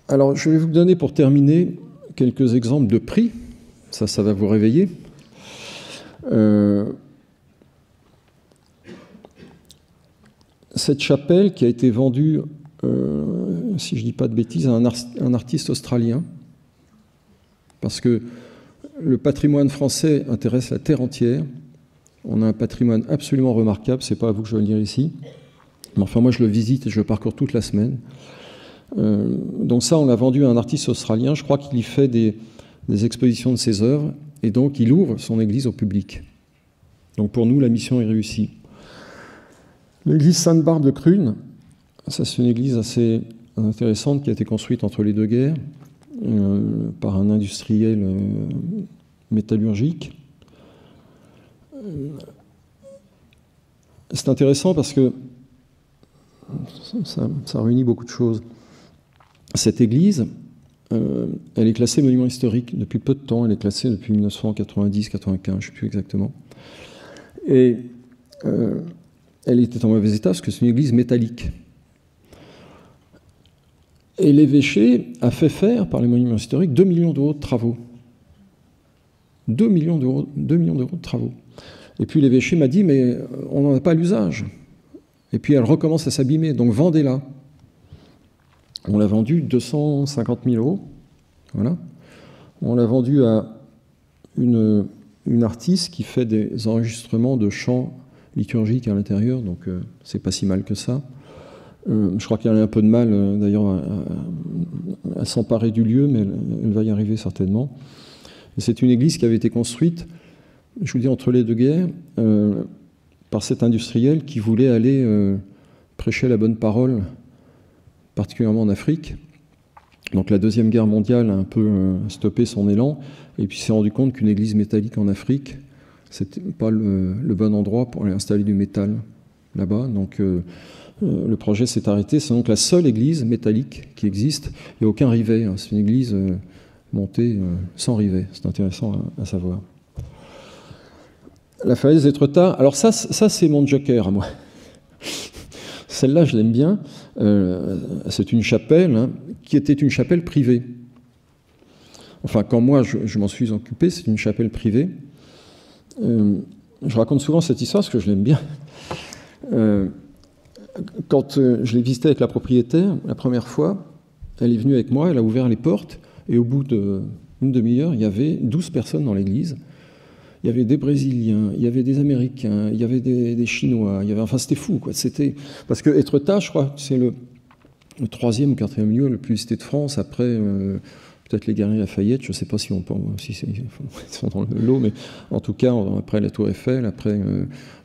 Alors je vais vous donner pour terminer quelques exemples de prix, ça va vous réveiller. Cette chapelle qui a été vendue, si je ne dis pas de bêtises, à un artiste australien, parce que le patrimoine français intéresse la terre entière. On a un patrimoine absolument remarquable, c'est pas à vous que je vais le dire ici, mais enfin moi je le visite et je le parcours toute la semaine. Donc ça, on l'a vendu à un artiste australien, je crois qu'il y fait des expositions de ses œuvres, et donc il ouvre son église au public. Donc pour nous, la mission est réussie. L'église Sainte-Barbe de Crunes, ça c'est une église assez intéressante qui a été construite entre les deux guerres par un industriel métallurgique. C'est intéressant parce que ça réunit beaucoup de choses. Cette église, elle est classée monument historique depuis peu de temps, elle est classée depuis 1990-95, je ne sais plus exactement. Et elle était en mauvais état parce que c'est une église métallique. Et l'évêché a fait faire par les monuments historiques 2 millions d'euros de travaux. 2 millions d'euros de travaux. Et puis l'évêché m'a dit, mais on n'en a pas l'usage. Et puis elle recommence à s'abîmer, donc vendez-la. On l'a vendue 250 000 euros. Voilà. On l'a vendue à une artiste qui fait des enregistrements de chants liturgiques à l'intérieur, donc c'est pas si mal que ça. Je crois qu'elle a un peu de mal, d'ailleurs, à s'emparer du lieu, mais elle va y arriver certainement. C'est une église qui avait été construite, je vous dis, entre les deux guerres, par cet industriel qui voulait aller prêcher la bonne parole, particulièrement en Afrique. Donc la Deuxième Guerre mondiale a un peu stoppé son élan, et puis s'est rendu compte qu'une église métallique en Afrique, c'était pas le bon endroit pour aller installer du métal là-bas. Donc le projet s'est arrêté. C'est donc la seule église métallique qui existe. Il n'y a aucun rivet. Hein. C'est une église montée sans rivet. C'est intéressant à savoir. La falaise d'Étretat. Alors ça c'est mon joker à moi. Celle-là, je l'aime bien. C'est une chapelle qui était une chapelle privée. Enfin, quand moi, je m'en suis occupé, c'est une chapelle privée. Je raconte souvent cette histoire parce que je l'aime bien. Quand je l'ai visitée avec la propriétaire, la première fois, elle est venue avec moi, elle a ouvert les portes, et au bout d'une demi-heure, il y avait 12 personnes dans l'église. Il y avait des Brésiliens, il y avait des Américains, il y avait des Chinois, enfin c'était fou, quoi. Parce que Étretat, je crois, c'est le 3e ou 4e lieu le plus visité de France, après peut-être les Galeries Lafayette, je ne sais pas si ils sont dans le lot, mais en tout cas, après la Tour Eiffel, après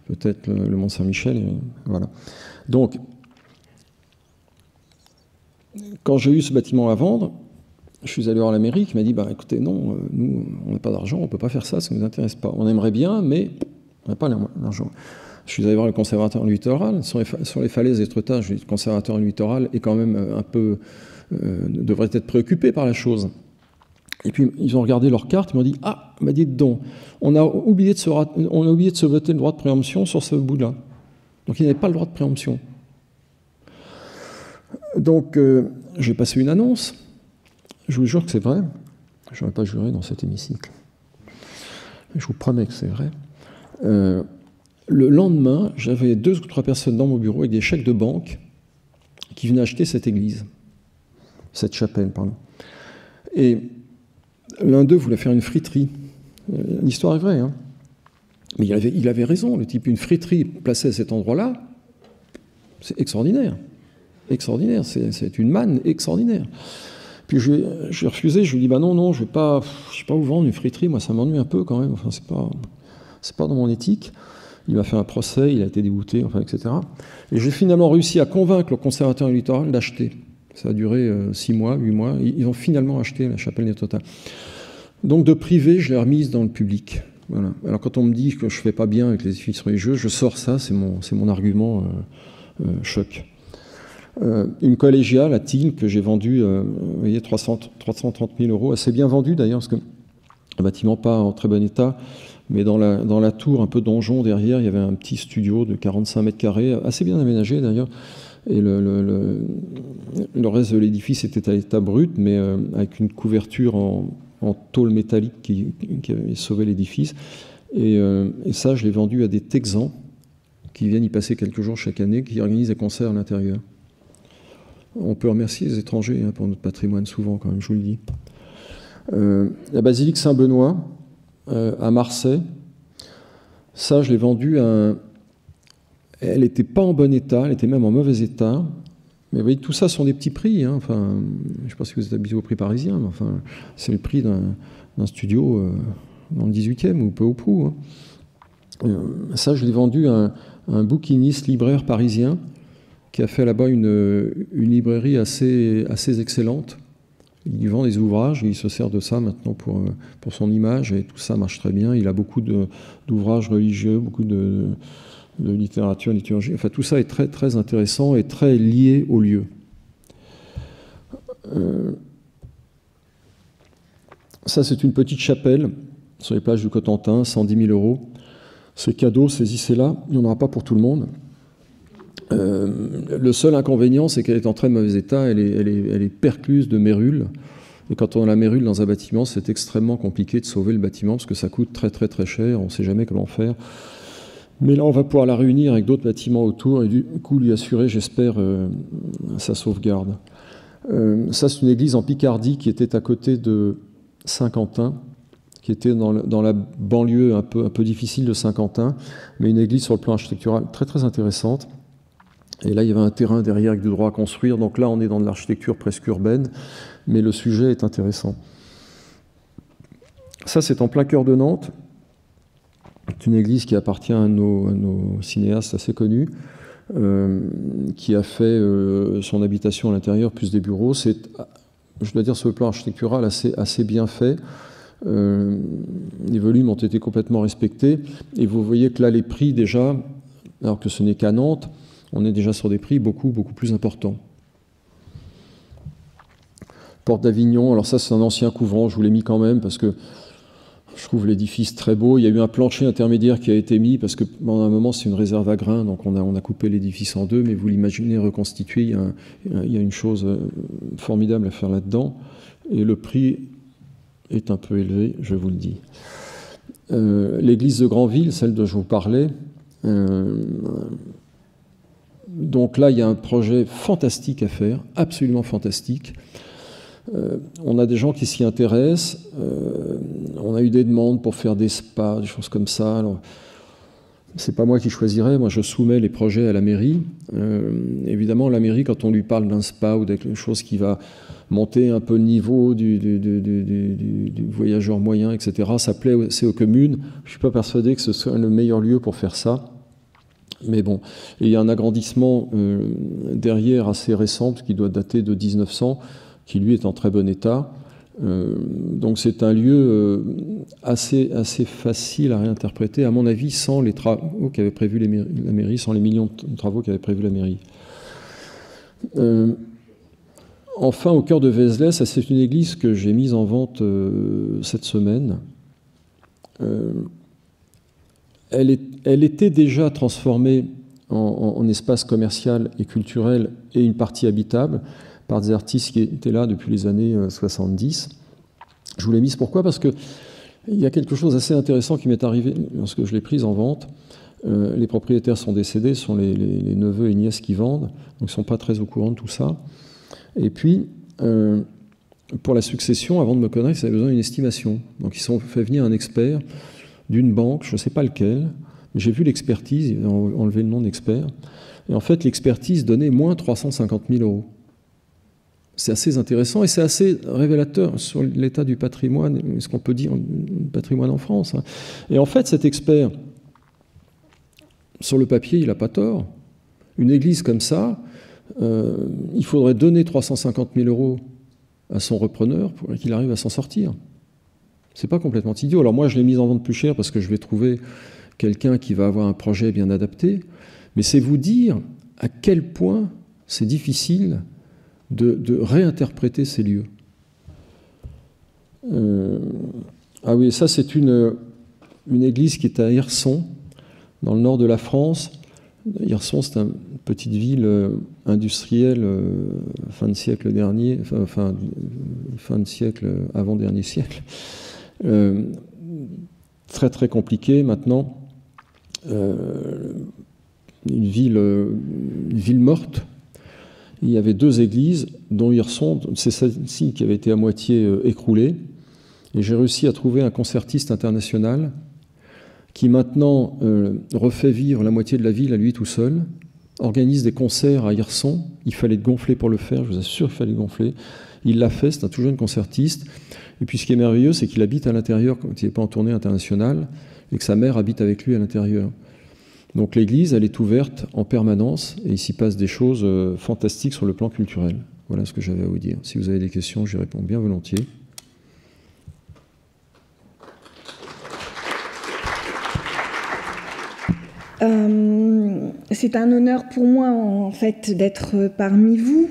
peut-être le Mont Saint-Michel, voilà. Donc, quand j'ai eu ce bâtiment à vendre, je suis allé voir la mairie qui m'a dit, écoutez, non, nous, on n'a pas d'argent, on ne peut pas faire ça ne nous intéresse pas. On aimerait bien, mais on n'a pas l'argent. Je suis allé voir le conservateur littoral. Sur les falaises d'Étretat, le conservateur littoral est quand même un peu... devrait être préoccupé par la chose. Et puis, ils ont regardé leur carte, ils m'ont dit, dites donc, on a oublié de se voter le droit de préemption sur ce bout-là. Donc, il n'y avait pas le droit de préemption. Donc, j'ai passé une annonce. Je vous jure que c'est vrai. Je n'aurais pas juré dans cet hémicycle. Je vous promets que c'est vrai. Le lendemain, j'avais 2 ou 3 personnes dans mon bureau avec des chèques de banque qui venaient acheter cette église. Cette chapelle, pardon. Et l'un d'eux voulait faire une friterie. L'histoire est vraie, hein. Mais il avait raison, le type. Une friterie placée à cet endroit-là, c'est extraordinaire. extraordinaire, c'est une manne extraordinaire. Puis j'ai refusé, je lui ai dit, bah non, je ne vais pas vous vendre une friterie, moi ça m'ennuie un peu quand même, enfin c'est pas dans mon éthique. Il m'a fait un procès, il a été dégoûté, enfin, etc. Et j'ai finalement réussi à convaincre le conservateur du littoral d'acheter. Ça a duré 6 mois, 8 mois. Ils ont finalement acheté la chapelle Nétotale. Donc de privé, je l'ai remise dans le public. Voilà. Alors quand on me dit que je ne fais pas bien avec les édifices religieux, je sors ça, c'est mon argument choc. Une collégiale à Tignes que j'ai vendue, vous voyez, 330 000 €, assez bien vendue d'ailleurs, parce que un bâtiment pas en très bon état, mais dans la tour, un peu donjon derrière, il y avait un petit studio de 45 mètres carrés, assez bien aménagé d'ailleurs, et le reste de l'édifice était à l'état brut, mais avec une couverture en tôle métallique qui avait sauvé l'édifice. Et ça, je l'ai vendu à des Texans qui viennent y passer quelques jours chaque année, qui organisent des concerts à l'intérieur. On peut remercier les étrangers pour notre patrimoine, souvent, quand même, je vous le dis. La basilique Saint-Benoît, à Marseille, ça, je l'ai vendue à Elle n'était pas en bon état, elle était même en mauvais état. Mais vous voyez, tout ça sont des petits prix. Hein. Enfin, je ne sais pas si vous êtes habitué au prix parisien, mais enfin, c'est le prix d'un studio dans le 18e, ou peu ou prou. Hein. Ça, je l'ai vendu à un bouquiniste libraire parisien qui a fait là-bas une librairie assez excellente. Il vend des ouvrages, il se sert de ça maintenant pour son image, et tout ça marche très bien. Il a beaucoup d'ouvrages religieux, beaucoup de littérature, liturgie. Enfin, tout ça est très, très intéressant et très lié au lieu. Ça, c'est une petite chapelle sur les plages du Cotentin, 110 000 €. C'est cadeau, saisissez-la, il n'y en aura pas pour tout le monde. Le seul inconvénient, c'est qu'elle est en très mauvais état, elle est percluse de mérules. Et quand on a la mérule dans un bâtiment, c'est extrêmement compliqué de sauver le bâtiment parce que ça coûte très très très cher, on ne sait jamais comment faire. Mais là, on va pouvoir la réunir avec d'autres bâtiments autour et du coup lui assurer, j'espère, sa sauvegarde. Ça, c'est une église en Picardie qui était à côté de Saint-Quentin, qui était dans la banlieue un peu difficile de Saint-Quentin, mais une église sur le plan architectural très très intéressante. Et là, il y avait un terrain derrière avec du droit à construire. Donc là, on est dans de l'architecture presque urbaine, mais le sujet est intéressant. Ça, c'est en plein cœur de Nantes. C'est une église qui appartient à nos cinéastes assez connus, qui a fait son habitation à l'intérieur, plus des bureaux. C'est, je dois dire, sur le plan architectural, assez bien fait. Les volumes ont été complètement respectés. Et vous voyez que là, les prix, déjà, alors que ce n'est qu'à Nantes, on est déjà sur des prix beaucoup plus importants. Porte d'Avignon, alors ça c'est un ancien couvent, je vous l'ai mis quand même parce que je trouve l'édifice très beau. Il y a eu un plancher intermédiaire qui a été mis parce que pendant un moment c'est une réserve à grains, donc on a coupé l'édifice en deux, mais vous l'imaginez reconstitué, il y a une chose formidable à faire là-dedans. Et le prix est un peu élevé, je vous le dis. L'église de Granville, celle dont je vous parlais, donc là, il y a un projet fantastique à faire, absolument fantastique. On a des gens qui s'y intéressent. On a eu des demandes pour faire des spas, des choses comme ça. Alors, c'est pas moi qui choisirais. Moi, je soumets les projets à la mairie. Évidemment, la mairie, quand on lui parle d'un spa ou de quelque chose qui va monter un peu le niveau du voyageur moyen, etc., ça plaît aussi aux communes. Je ne suis pas persuadé que ce soit le meilleur lieu pour faire ça. Mais bon, et il y a un agrandissement derrière assez récent, qui doit dater de 1900, qui lui est en très bon état. Donc c'est un lieu assez facile à réinterpréter, à mon avis, sans les travaux qu'avait prévu la mairie, sans les millions de travaux qu'avait prévu la mairie. Enfin, au cœur de Vézelay, ça c'est une église que j'ai mise en vente cette semaine. Elle était déjà transformée en espace commercial et culturel et une partie habitable par des artistes qui étaient là depuis les années 70. Je vous l'ai mise pourquoi ? Parce qu'il y a quelque chose d'assez intéressant qui m'est arrivé lorsque je l'ai prise en vente. Les propriétaires sont décédés, ce sont les neveux et nièces qui vendent, donc ils ne sont pas très au courant de tout ça. Et puis, pour la succession, avant de me connaître, ils avaient besoin d'une estimation. Donc ils ont fait venir un expert d'une banque, je ne sais pas lequel, mais j'ai vu l'expertise, ils ont enlevé le nom d'expert, Et en fait, l'expertise donnait moins 350 000 €. C'est assez intéressant et c'est assez révélateur sur l'état du patrimoine, ce qu'on peut dire du patrimoine en France. Et en fait, cet expert, sur le papier, il n'a pas tort. Une église comme ça, il faudrait donner 350 000 € à son repreneur pour qu'il arrive à s'en sortir. C'est pas complètement idiot. Alors moi, je l'ai mise en vente plus cher parce que je vais trouver quelqu'un qui va avoir un projet bien adapté. Mais c'est vous dire à quel point c'est difficile de réinterpréter ces lieux. Ah oui, ça c'est une église qui est à Hirson, dans le nord de la France. Hirson, c'est une petite ville industrielle fin de siècle dernier, fin de siècle, avant-dernier siècle. Très très compliqué maintenant. Une ville morte. Il y avait 2 églises, dont Hirson, c'est celle-ci qui avait été à moitié écroulée. Et j'ai réussi à trouver un concertiste international qui maintenant refait vivre la moitié de la ville à lui tout seul, organise des concerts à Hirson. Il fallait gonfler pour le faire, je vous assure qu'il fallait gonfler. Il l'a fait, c'est un tout jeune concertiste. Et puis ce qui est merveilleux, c'est qu'il habite à l'intérieur quand il n'est pas en tournée internationale, et que sa mère habite avec lui à l'intérieur. Donc l'église, elle est ouverte en permanence, et il s'y passe des choses fantastiques sur le plan culturel. Voilà ce que j'avais à vous dire. Si vous avez des questions, j'y réponds bien volontiers. C'est un honneur pour moi, en fait, d'être parmi vous.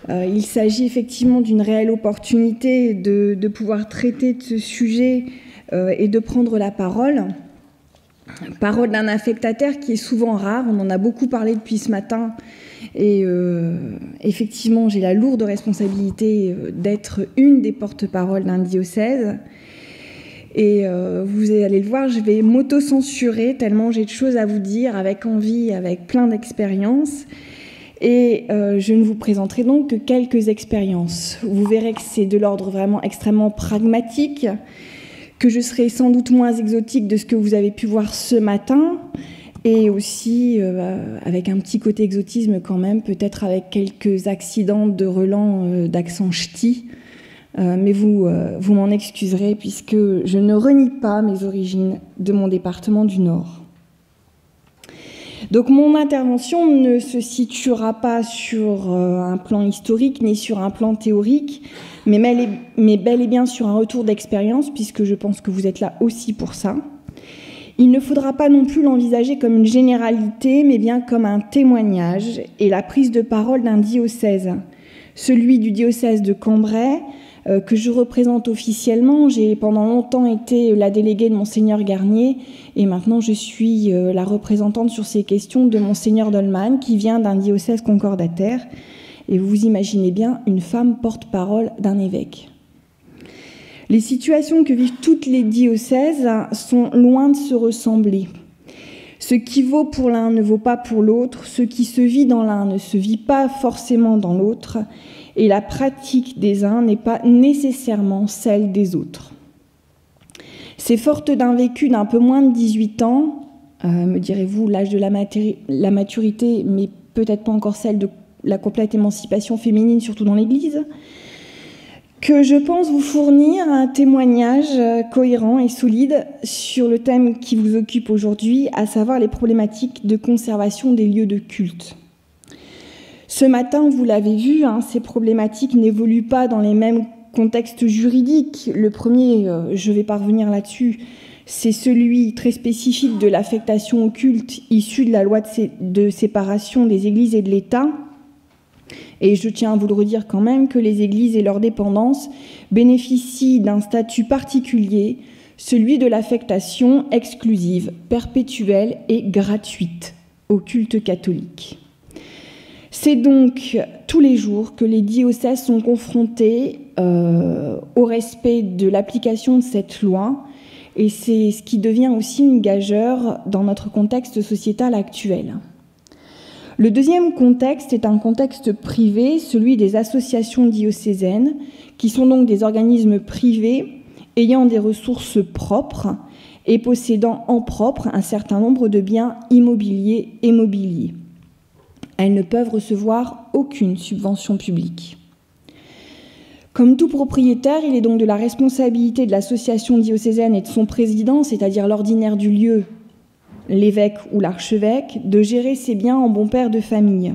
Il s'agit effectivement d'une réelle opportunité de pouvoir traiter de ce sujet et de prendre la parole. Parole d'un affectataire qui est souvent rare. On en a beaucoup parlé depuis ce matin. Et effectivement, j'ai la lourde responsabilité d'être une des porte-paroles d'un diocèse. Et vous allez le voir, je vais m'auto-censurer tellement j'ai de choses à vous dire, avec envie, avec plein d'expériences. Et je ne vous présenterai donc que quelques expériences. Vous verrez que c'est de l'ordre vraiment extrêmement pragmatique, que je serai sans doute moins exotique de ce que vous avez pu voir ce matin, et aussi avec un petit côté exotisme quand même, peut-être avec quelques accidents de relents d'accent ch'ti. Mais vous m'en excuserez puisque je ne renie pas mes origines de mon département du Nord. Donc mon intervention ne se situera pas sur un plan historique ni sur un plan théorique, mais bel et bien sur un retour d'expérience, puisque je pense que vous êtes là aussi pour ça. Il ne faudra pas non plus l'envisager comme une généralité, mais bien comme un témoignage et la prise de parole d'un diocèse, celui du diocèse de Cambrai, que je représente officiellement. J'ai pendant longtemps été la déléguée de Monseigneur Garnier et maintenant je suis la représentante sur ces questions de Monseigneur Dolman qui vient d'un diocèse concordataire. Et vous imaginez bien une femme porte-parole d'un évêque. Les situations que vivent toutes les diocèses sont loin de se ressembler. Ce qui vaut pour l'un ne vaut pas pour l'autre, ce qui se vit dans l'un ne se vit pas forcément dans l'autre, et la pratique des uns n'est pas nécessairement celle des autres. C'est forte d'un vécu d'un peu moins de 18 ans, me direz-vous, l'âge de la maturité, mais peut-être pas encore celle de la complète émancipation féminine, surtout dans l'Église, que je pense vous fournir un témoignage cohérent et solide sur le thème qui vous occupe aujourd'hui, à savoir les problématiques de conservation des lieux de culte. Ce matin, vous l'avez vu, ces problématiques n'évoluent pas dans les mêmes contextes juridiques. Le premier, je vais pas revenir là-dessus, c'est celui très spécifique de l'affectation au culte issue de la loi de séparation des églises et de l'État. Et je tiens à vous le redire quand même que les églises et leurs dépendances bénéficient d'un statut particulier, celui de l'affectation exclusive, perpétuelle et gratuite au culte catholique. C'est donc tous les jours que les diocèses sont confrontés au respect de l'application de cette loi, et c'est ce qui devient aussi une gageure dans notre contexte sociétal actuel. Le deuxième contexte est un contexte privé, celui des associations diocésaines, qui sont donc des organismes privés ayant des ressources propres et possédant en propre un certain nombre de biens immobiliers et mobiliers. Elles ne peuvent recevoir aucune subvention publique. Comme tout propriétaire, il est donc de la responsabilité de l'association diocésaine et de son président, c'est-à-dire l'ordinaire du lieu, l'évêque ou l'archevêque, de gérer ses biens en bon père de famille.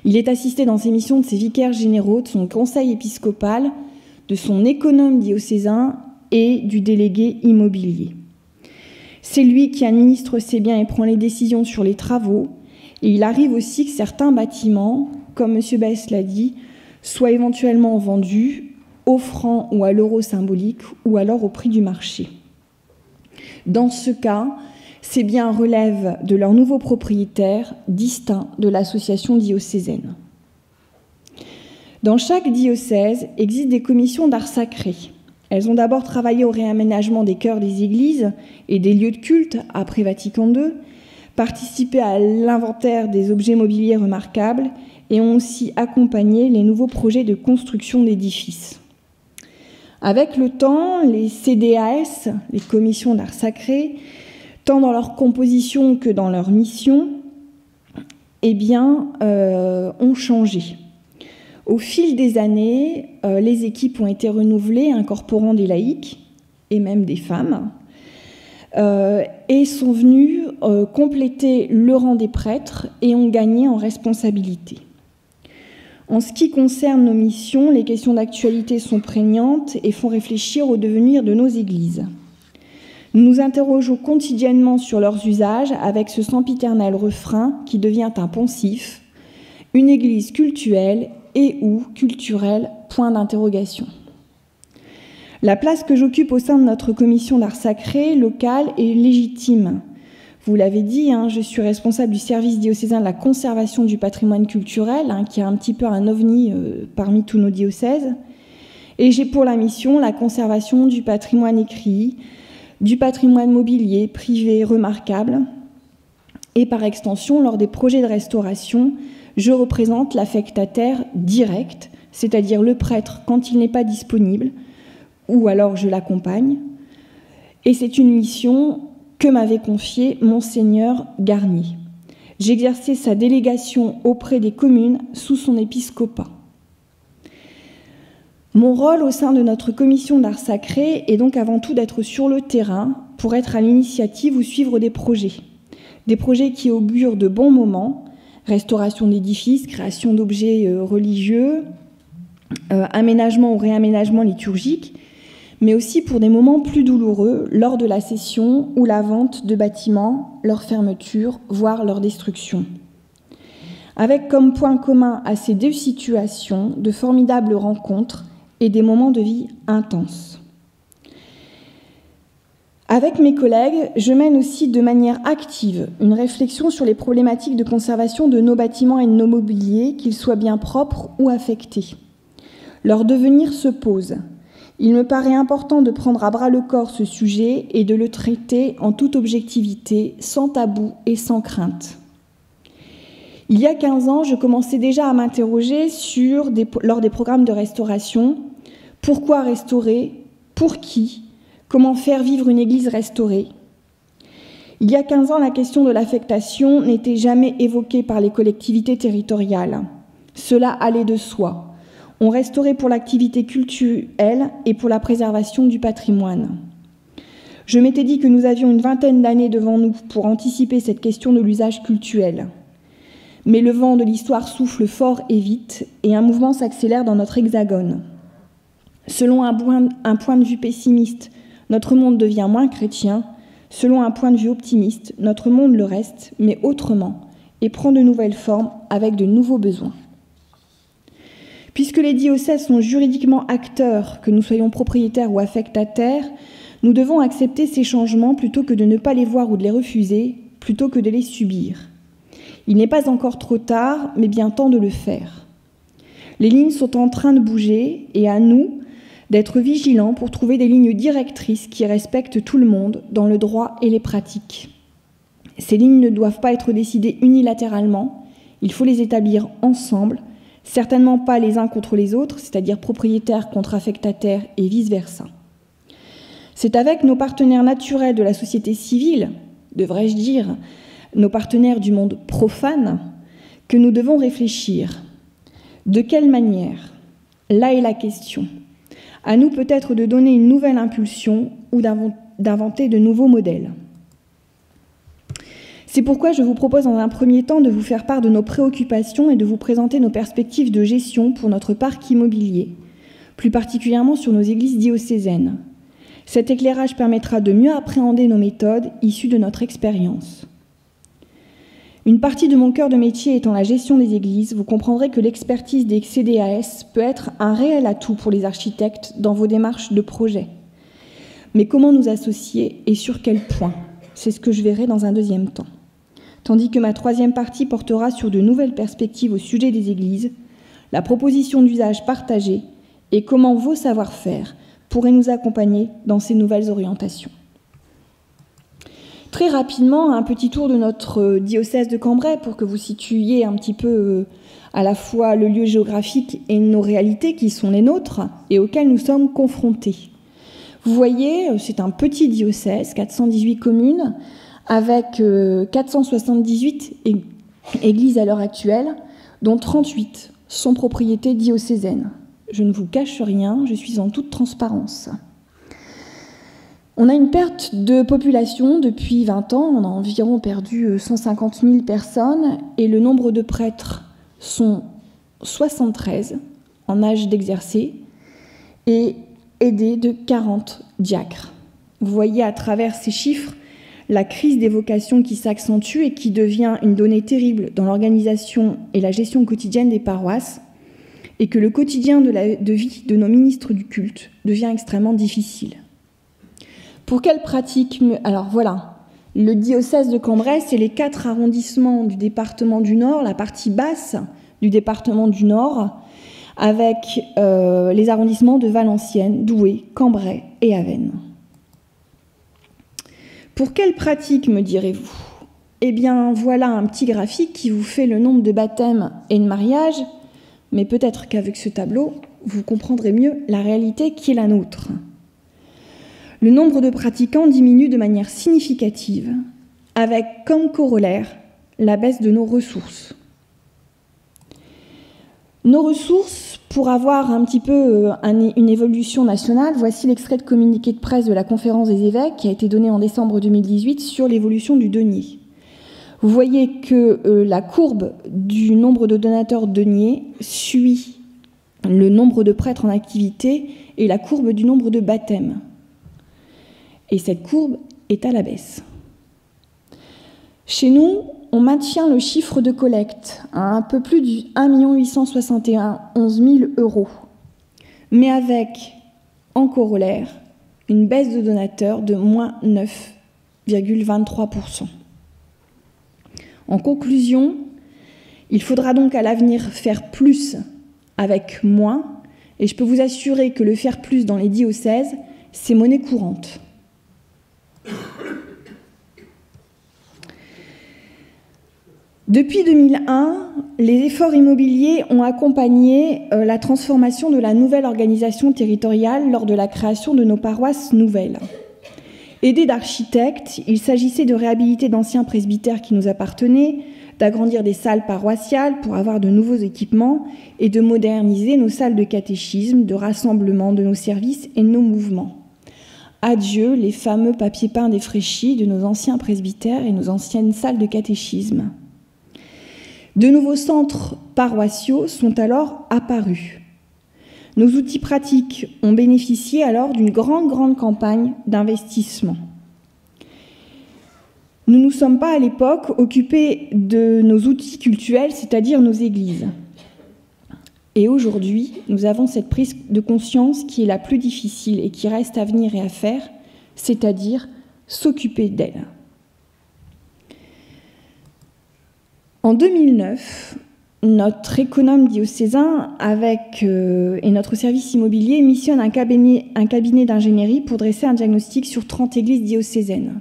Il est assisté dans ses missions de ses vicaires généraux, de son conseil épiscopal, de son économe diocésain et du délégué immobilier. C'est lui qui administre ses biens et prend les décisions sur les travaux, et il arrive aussi que certains bâtiments, comme M. Bess l'a dit, soient éventuellement vendus au franc ou à l'euro symbolique ou alors au prix du marché. Dans ce cas, ces biens relèvent de leur nouveau propriétaire, distinct de l'association diocésaine. Dans chaque diocèse existent des commissions d'art sacré. Elles ont d'abord travaillé au réaménagement des chœurs des églises et des lieux de culte après Vatican II, participé à l'inventaire des objets mobiliers remarquables et ont aussi accompagné les nouveaux projets de construction d'édifices. Avec le temps, les CDAS, les commissions d'art sacré, tant dans leur composition que dans leur mission, ont changé. Au fil des années, les équipes ont été renouvelées, incorporant des laïcs et même des femmes, et sont venues compléter le rang des prêtres et ont gagné en responsabilité. En ce qui concerne nos missions, les questions d'actualité sont prégnantes et font réfléchir au devenir de nos églises. Nous nous interrogeons quotidiennement sur leurs usages avec ce sempiternel refrain qui devient un poncif, une église cultuelle et ou culturelle, point d'interrogation. La place que j'occupe au sein de notre commission d'art sacré locale est légitime. Vous l'avez dit, je suis responsable du service diocésain de la conservation du patrimoine culturel, qui est un petit peu un ovni parmi tous nos diocèses. Et j'ai pour la mission la conservation du patrimoine écrit, du patrimoine mobilier privé remarquable. Et par extension, lors des projets de restauration, je représente l'affectataire direct, c'est-à-dire le prêtre quand il n'est pas disponible, ou alors je l'accompagne. Et c'est une mission que m'avait confiée Monseigneur Garnier. J'exerçais sa délégation auprès des communes sous son épiscopat. Mon rôle au sein de notre commission d'art sacré est donc avant tout d'être sur le terrain pour être à l'initiative ou suivre des projets qui augurent de bons moments, restauration d'édifices, création d'objets religieux, aménagement ou réaménagement liturgique, mais aussi pour des moments plus douloureux lors de la cession ou la vente de bâtiments, leur fermeture, voire leur destruction. Avec comme point commun à ces deux situations de formidables rencontres et des moments de vie intenses. Avec mes collègues, je mène aussi de manière active une réflexion sur les problématiques de conservation de nos bâtiments et de nos mobiliers, qu'ils soient bien propres ou affectés. Leur devenir se pose. Il me paraît important de prendre à bras-le-corps ce sujet et de le traiter en toute objectivité, sans tabou et sans crainte. Il y a 15 ans, je commençais déjà à m'interroger lors des programmes de restauration, pourquoi restaurer, pour qui, comment faire vivre une église restaurée. Il y a 15 ans, la question de l'affectation n'était jamais évoquée par les collectivités territoriales. Cela allait de soi. On restaurait pour l'activité cultuelle et pour la préservation du patrimoine. Je m'étais dit que nous avions une vingtaine d'années devant nous pour anticiper cette question de l'usage cultuel. Mais le vent de l'histoire souffle fort et vite, et un mouvement s'accélère dans notre hexagone. Selon un point de vue pessimiste, notre monde devient moins chrétien. Selon un point de vue optimiste, notre monde le reste, mais autrement, et prend de nouvelles formes avec de nouveaux besoins. Puisque les diocèses sont juridiquement acteurs, que nous soyons propriétaires ou affectataires, nous devons accepter ces changements plutôt que de ne pas les voir ou de les refuser, plutôt que de les subir. Il n'est pas encore trop tard, mais bien temps de le faire. Les lignes sont en train de bouger et à nous d'être vigilants pour trouver des lignes directrices qui respectent tout le monde dans le droit et les pratiques. Ces lignes ne doivent pas être décidées unilatéralement, il faut les établir ensemble, certainement pas les uns contre les autres, c'est-à-dire propriétaires contre affectataires et vice-versa. C'est avec nos partenaires naturels de la société civile, devrais-je dire, nos partenaires du monde profane, que nous devons réfléchir. De quelle manière? Là est la question. À nous peut-être de donner une nouvelle impulsion ou d'inventer de nouveaux modèles. C'est pourquoi je vous propose dans un premier temps de vous faire part de nos préoccupations et de vous présenter nos perspectives de gestion pour notre parc immobilier, plus particulièrement sur nos églises diocésaines. Cet éclairage permettra de mieux appréhender nos méthodes issues de notre expérience. Une partie de mon cœur de métier étant la gestion des églises, vous comprendrez que l'expertise des CDAS peut être un réel atout pour les architectes dans vos démarches de projet. Mais comment nous associer et sur quel point? C'est ce que je verrai dans un deuxième temps. Tandis que ma troisième partie portera sur de nouvelles perspectives au sujet des églises, la proposition d'usage partagé et comment vos savoir-faire pourraient nous accompagner dans ces nouvelles orientations. Très rapidement, un petit tour de notre diocèse de Cambrai pour que vous situiez un petit peu à la fois le lieu géographique et nos réalités qui sont les nôtres et auxquelles nous sommes confrontés. Vous voyez, c'est un petit diocèse, 418 communes, avec 478 églises à l'heure actuelle, dont 38 sont propriétés diocésaines. Je ne vous cache rien, je suis en toute transparence. On a une perte de population depuis 20 ans, on a environ perdu 150 000 personnes et le nombre de prêtres sont 73 en âge d'exercer et aidés de 40 diacres. Vous voyez à travers ces chiffres la crise des vocations qui s'accentue et qui devient une donnée terrible dans l'organisation et la gestion quotidienne des paroisses et que le quotidien de vie de nos ministres du culte devient extrêmement difficile. Pour quelles pratiques? Alors voilà, le diocèse de Cambrai, c'est les 4 arrondissements du département du Nord, la partie basse du département du Nord, avec les arrondissements de Valenciennes, Douai, Cambrai et Avesnes. Pour quelles pratiques, me direz-vous? Eh bien, voilà un petit graphique qui vous fait le nombre de baptêmes et de mariages, mais peut-être qu'avec ce tableau, vous comprendrez mieux la réalité qui est la nôtre. Le nombre de pratiquants diminue de manière significative, avec comme corollaire la baisse de nos ressources. Nos ressources, pour avoir un petit peu une évolution nationale, voici l'extrait de communiqué de presse de la conférence des évêques qui a été donné en décembre 2018 sur l'évolution du denier. Vous voyez que la courbe du nombre de donateurs deniers suit le nombre de prêtres en activité et la courbe du nombre de baptêmes. Et cette courbe est à la baisse. Chez nous, on maintient le chiffre de collecte à un peu plus de 1 871 000 €, mais avec, en corollaire, une baisse de donateurs de moins 9,23%. En conclusion, il faudra donc à l'avenir faire plus avec moins, et je peux vous assurer que le faire plus dans les diocèses, c'est monnaie courante. Depuis 2001, les efforts immobiliers ont accompagné la transformation de la nouvelle organisation territoriale lors de la création de nos paroisses nouvelles. Aidés d'architectes, il s'agissait de réhabiliter d'anciens presbytères qui nous appartenaient, d'agrandir des salles paroissiales pour avoir de nouveaux équipements et de moderniser nos salles de catéchisme, de rassemblement de nos services et de nos mouvements. Adieu les fameux papiers peints défraîchis de nos anciens presbytères et nos anciennes salles de catéchisme. De nouveaux centres paroissiaux sont alors apparus. Nos outils pratiques ont bénéficié alors d'une grande campagne d'investissement. Nous ne nous sommes pas à l'époque occupés de nos outils cultuels, c'est-à-dire nos églises. Et aujourd'hui, nous avons cette prise de conscience qui est la plus difficile et qui reste à venir et à faire, c'est-à-dire s'occuper d'elle. En 2009, notre économe diocésain et notre service immobilier missionnent un cabinet d'ingénierie pour dresser un diagnostic sur 30 églises diocésaines,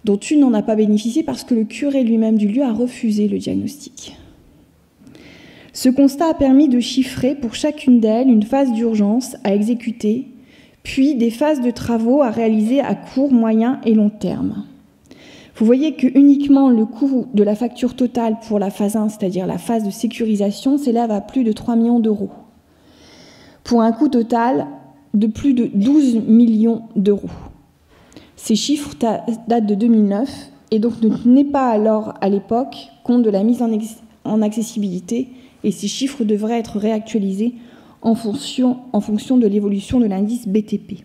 dont une n'en a pas bénéficié parce que le curé lui-même du lieu a refusé le diagnostic. Ce constat a permis de chiffrer pour chacune d'elles une phase d'urgence à exécuter, puis des phases de travaux à réaliser à court, moyen et long terme. Vous voyez que uniquement le coût de la facture totale pour la phase 1, c'est-à-dire la phase de sécurisation, s'élève à plus de 3 millions d'euros, pour un coût total de plus de 12 millions d'euros. Ces chiffres datent de 2009 et donc ne tenaient pas alors à l'époque compte de la mise en accessibilité, et ces chiffres devraient être réactualisés en fonction de l'évolution de l'indice BTP.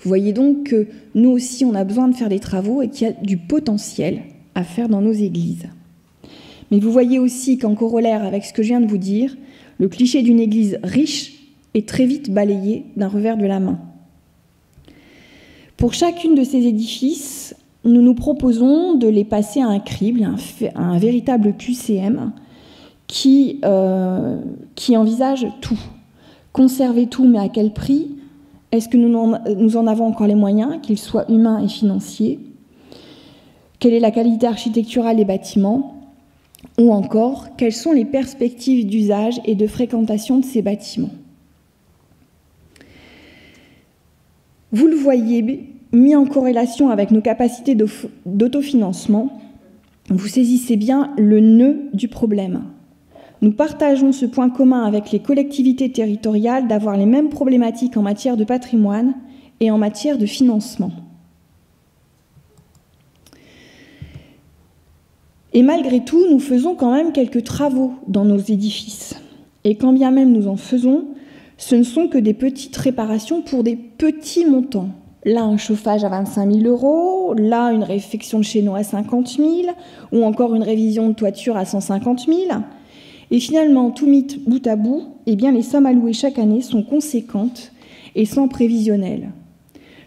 Vous voyez donc que nous aussi, on a besoin de faire des travaux et qu'il y a du potentiel à faire dans nos églises. Mais vous voyez aussi qu'en corollaire avec ce que je viens de vous dire, le cliché d'une église riche est très vite balayé d'un revers de la main. Pour chacune de ces édifices, nous nous proposons de les passer à un crible, à un véritable QCM qui envisage tout. Conserver tout, mais à quel prix ? Est-ce que nous en avons encore les moyens, qu'ils soient humains et financiers? Quelle est la qualité architecturale des bâtiments? Ou encore, quelles sont les perspectives d'usage et de fréquentation de ces bâtiments? Vous le voyez, mis en corrélation avec nos capacités d'autofinancement, vous saisissez bien le nœud du problème. Nous partageons ce point commun avec les collectivités territoriales d'avoir les mêmes problématiques en matière de patrimoine et en matière de financement. Et malgré tout, nous faisons quand même quelques travaux dans nos édifices. Et quand bien même nous en faisons, ce ne sont que des petites réparations pour des petits montants. Là, un chauffage à 25 000 €, là, une réfection de chéneau à 50 000, ou encore une révision de toiture à 150 000. Et finalement, tout mis bout à bout, eh bien, les sommes allouées chaque année sont conséquentes et sans prévisionnel.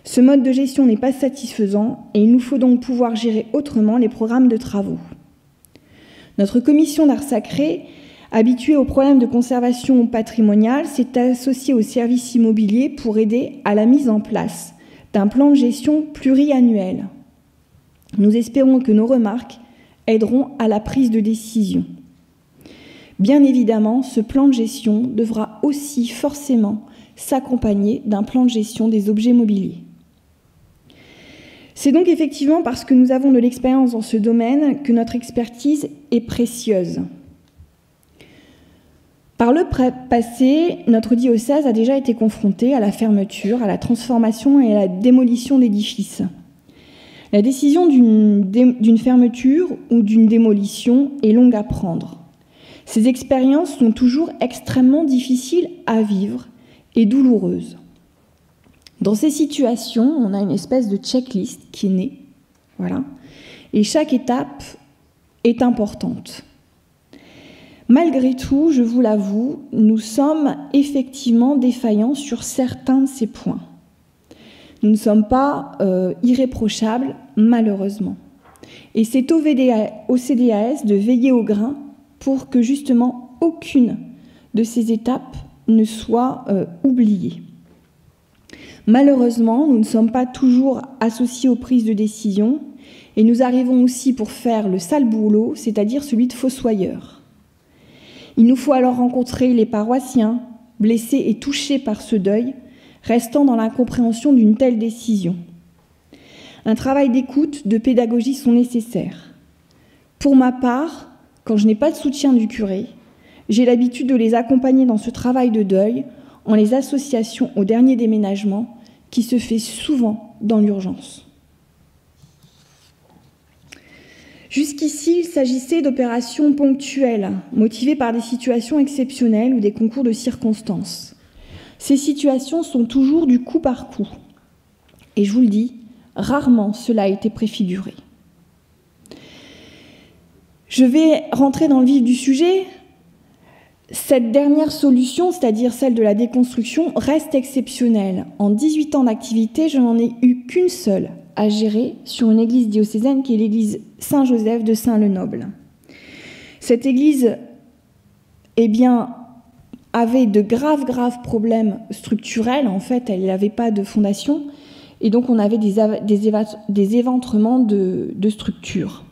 Ce mode de gestion n'est pas satisfaisant et il nous faut donc pouvoir gérer autrement les programmes de travaux. Notre commission d'art sacré, habituée aux problèmes de conservation patrimoniale, s'est associée au service immobilier pour aider à la mise en place d'un plan de gestion pluriannuel. Nous espérons que nos remarques aideront à la prise de décision. Bien évidemment, ce plan de gestion devra aussi forcément s'accompagner d'un plan de gestion des objets mobiliers. C'est donc effectivement parce que nous avons de l'expérience dans ce domaine que notre expertise est précieuse. Par le passé, notre diocèse a déjà été confronté à la fermeture, à la transformation et à la démolition d'édifices. La décision d'une fermeture ou d'une démolition est longue à prendre. Ces expériences sont toujours extrêmement difficiles à vivre et douloureuses. Dans ces situations, on a une espèce de checklist qui est née, voilà, et chaque étape est importante. Malgré tout, je vous l'avoue, nous sommes effectivement défaillants sur certains de ces points. Nous ne sommes pas irréprochables, malheureusement. Et c'est au CDAS de veiller au grain pour que justement aucune de ces étapes ne soit oubliée. Malheureusement, nous ne sommes pas toujours associés aux prises de décision et nous arrivons aussi pour faire le sale boulot, c'est-à-dire celui de fossoyeur. Il nous faut alors rencontrer les paroissiens, blessés et touchés par ce deuil, restant dans l'incompréhension d'une telle décision. Un travail d'écoute, de pédagogie sont nécessaires. Pour ma part, quand je n'ai pas de soutien du curé, j'ai l'habitude de les accompagner dans ce travail de deuil en les associant au dernier déménagement qui se fait souvent dans l'urgence. Jusqu'ici, il s'agissait d'opérations ponctuelles, motivées par des situations exceptionnelles ou des concours de circonstances. Ces situations sont toujours du coup par coup. Et je vous le dis, rarement cela a été préfiguré. Je vais rentrer dans le vif du sujet. Cette dernière solution, c'est-à-dire celle de la déconstruction, reste exceptionnelle. En 18 ans d'activité, je n'en ai eu qu'une seule à gérer sur une église diocésaine qui est l'église Saint-Joseph de Saint-Lenoble. Cette église, avait de graves problèmes structurels. En fait, elle n'avait pas de fondation. Et donc, on avait des éventrements de structures.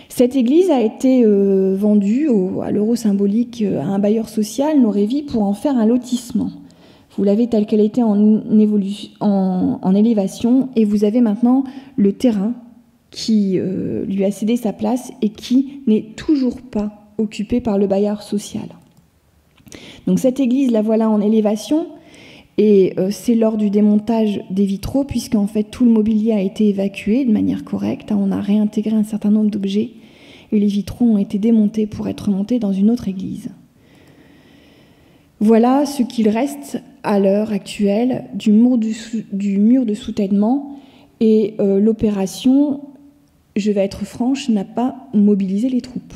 Cette église a été vendue à l'euro symbolique à un bailleur social, Norévi, pour en faire un lotissement. Vous l'avez telle qu'elle était en élévation et vous avez maintenant le terrain qui lui a cédé sa place et qui n'est toujours pas occupée par le bailleur social. Donc cette église, la voilà en élévation, et c'est lors du démontage des vitraux, puisqu'en fait tout le mobilier a été évacué de manière correcte, on a réintégré un certain nombre d'objets, et les vitraux ont été démontés pour être montés dans une autre église. Voilà ce qu'il reste à l'heure actuelle du mur de soutènement, et l'opération, je vais être franche, n'a pas mobilisé les troupes.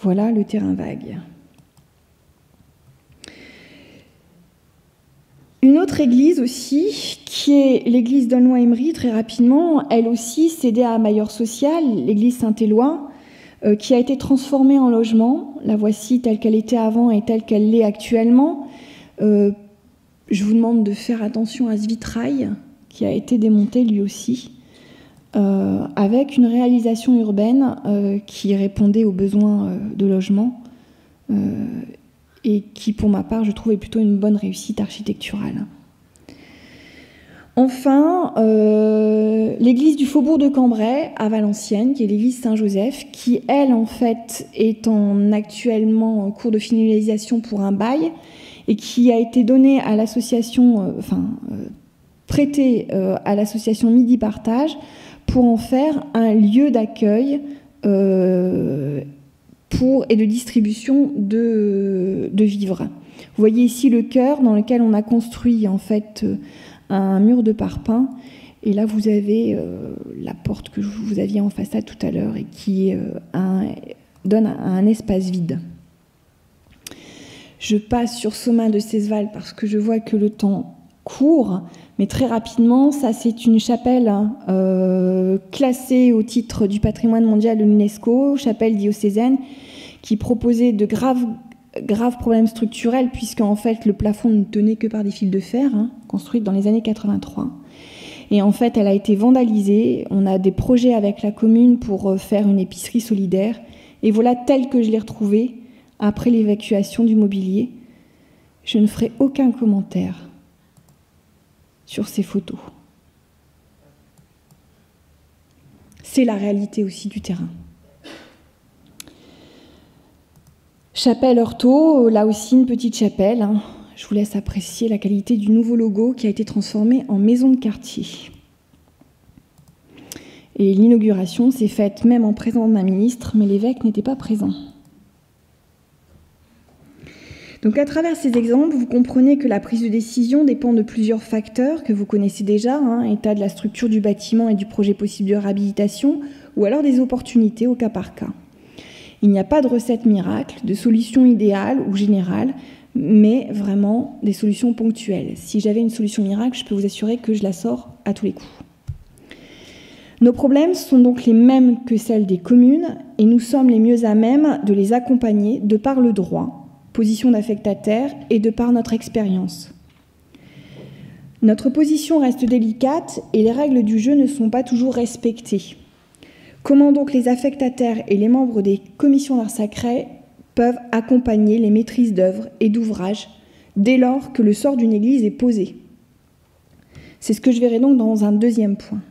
Voilà le terrain vague. Une autre église aussi, qui est l'église d'Aulnoy-Emery, très rapidement, elle aussi cédée à un bailleur social, l'église Saint-Éloi, qui a été transformée en logement. La voici telle qu'elle était avant et telle qu'elle l'est actuellement. Je vous demande de faire attention à ce vitrail qui a été démonté lui aussi, avec une réalisation urbaine qui répondait aux besoins de logement et qui, pour ma part, je trouve est plutôt une bonne réussite architecturale. Enfin, l'église du Faubourg de Cambrai, à Valenciennes, qui est l'église Saint-Joseph, qui, elle, en fait, est actuellement en cours de finalisation pour un bail et qui a été donnée à l'association, prêtée à l'association Midi Partage pour en faire un lieu d'accueil et de distribution de vivres. Vous voyez ici le chœur dans lequel on a construit en fait un mur de parpaing, et là vous avez la porte que vous aviez en façade tout à l'heure et qui donne un espace vide. Je passe sur Sommin de Cesval parce que je vois que le temps court, mais très rapidement, ça c'est une chapelle classée au titre du patrimoine mondial de l'UNESCO, chapelle diocésaine, qui proposait de graves problèmes structurels, puisqu'en fait le plafond ne tenait que par des fils de fer, construites dans les années 83. Et en fait, elle a été vandalisée. On a des projets avec la commune pour faire une épicerie solidaire. Et voilà telle que je l'ai retrouvée après l'évacuation du mobilier. Je ne ferai aucun commentaire sur ces photos. C'est la réalité aussi du terrain. Chapelle Heurtaud, là aussi une petite chapelle. Je vous laisse apprécier la qualité du nouveau logo qui a été transformé en maison de quartier. Et l'inauguration s'est faite même en présence d'un ministre, mais l'évêque n'était pas présent. Donc à travers ces exemples, vous comprenez que la prise de décision dépend de plusieurs facteurs que vous connaissez déjà, état de la structure du bâtiment et du projet possible de réhabilitation, ou alors des opportunités au cas par cas. Il n'y a pas de recette miracle, de solution idéale ou générale, mais vraiment des solutions ponctuelles. Si j'avais une solution miracle, je peux vous assurer que je la sors à tous les coups. Nos problèmes sont donc les mêmes que celles des communes, et nous sommes les mieux à même de les accompagner de par le droit, position d'affectataire, et de par notre expérience. Notre position reste délicate et les règles du jeu ne sont pas toujours respectées. Comment donc les affectataires et les membres des commissions d'art sacré peuvent accompagner les maîtrises d'œuvre et d'ouvrages dès lors que le sort d'une église est posé? C'est ce que je verrai donc dans un deuxième point.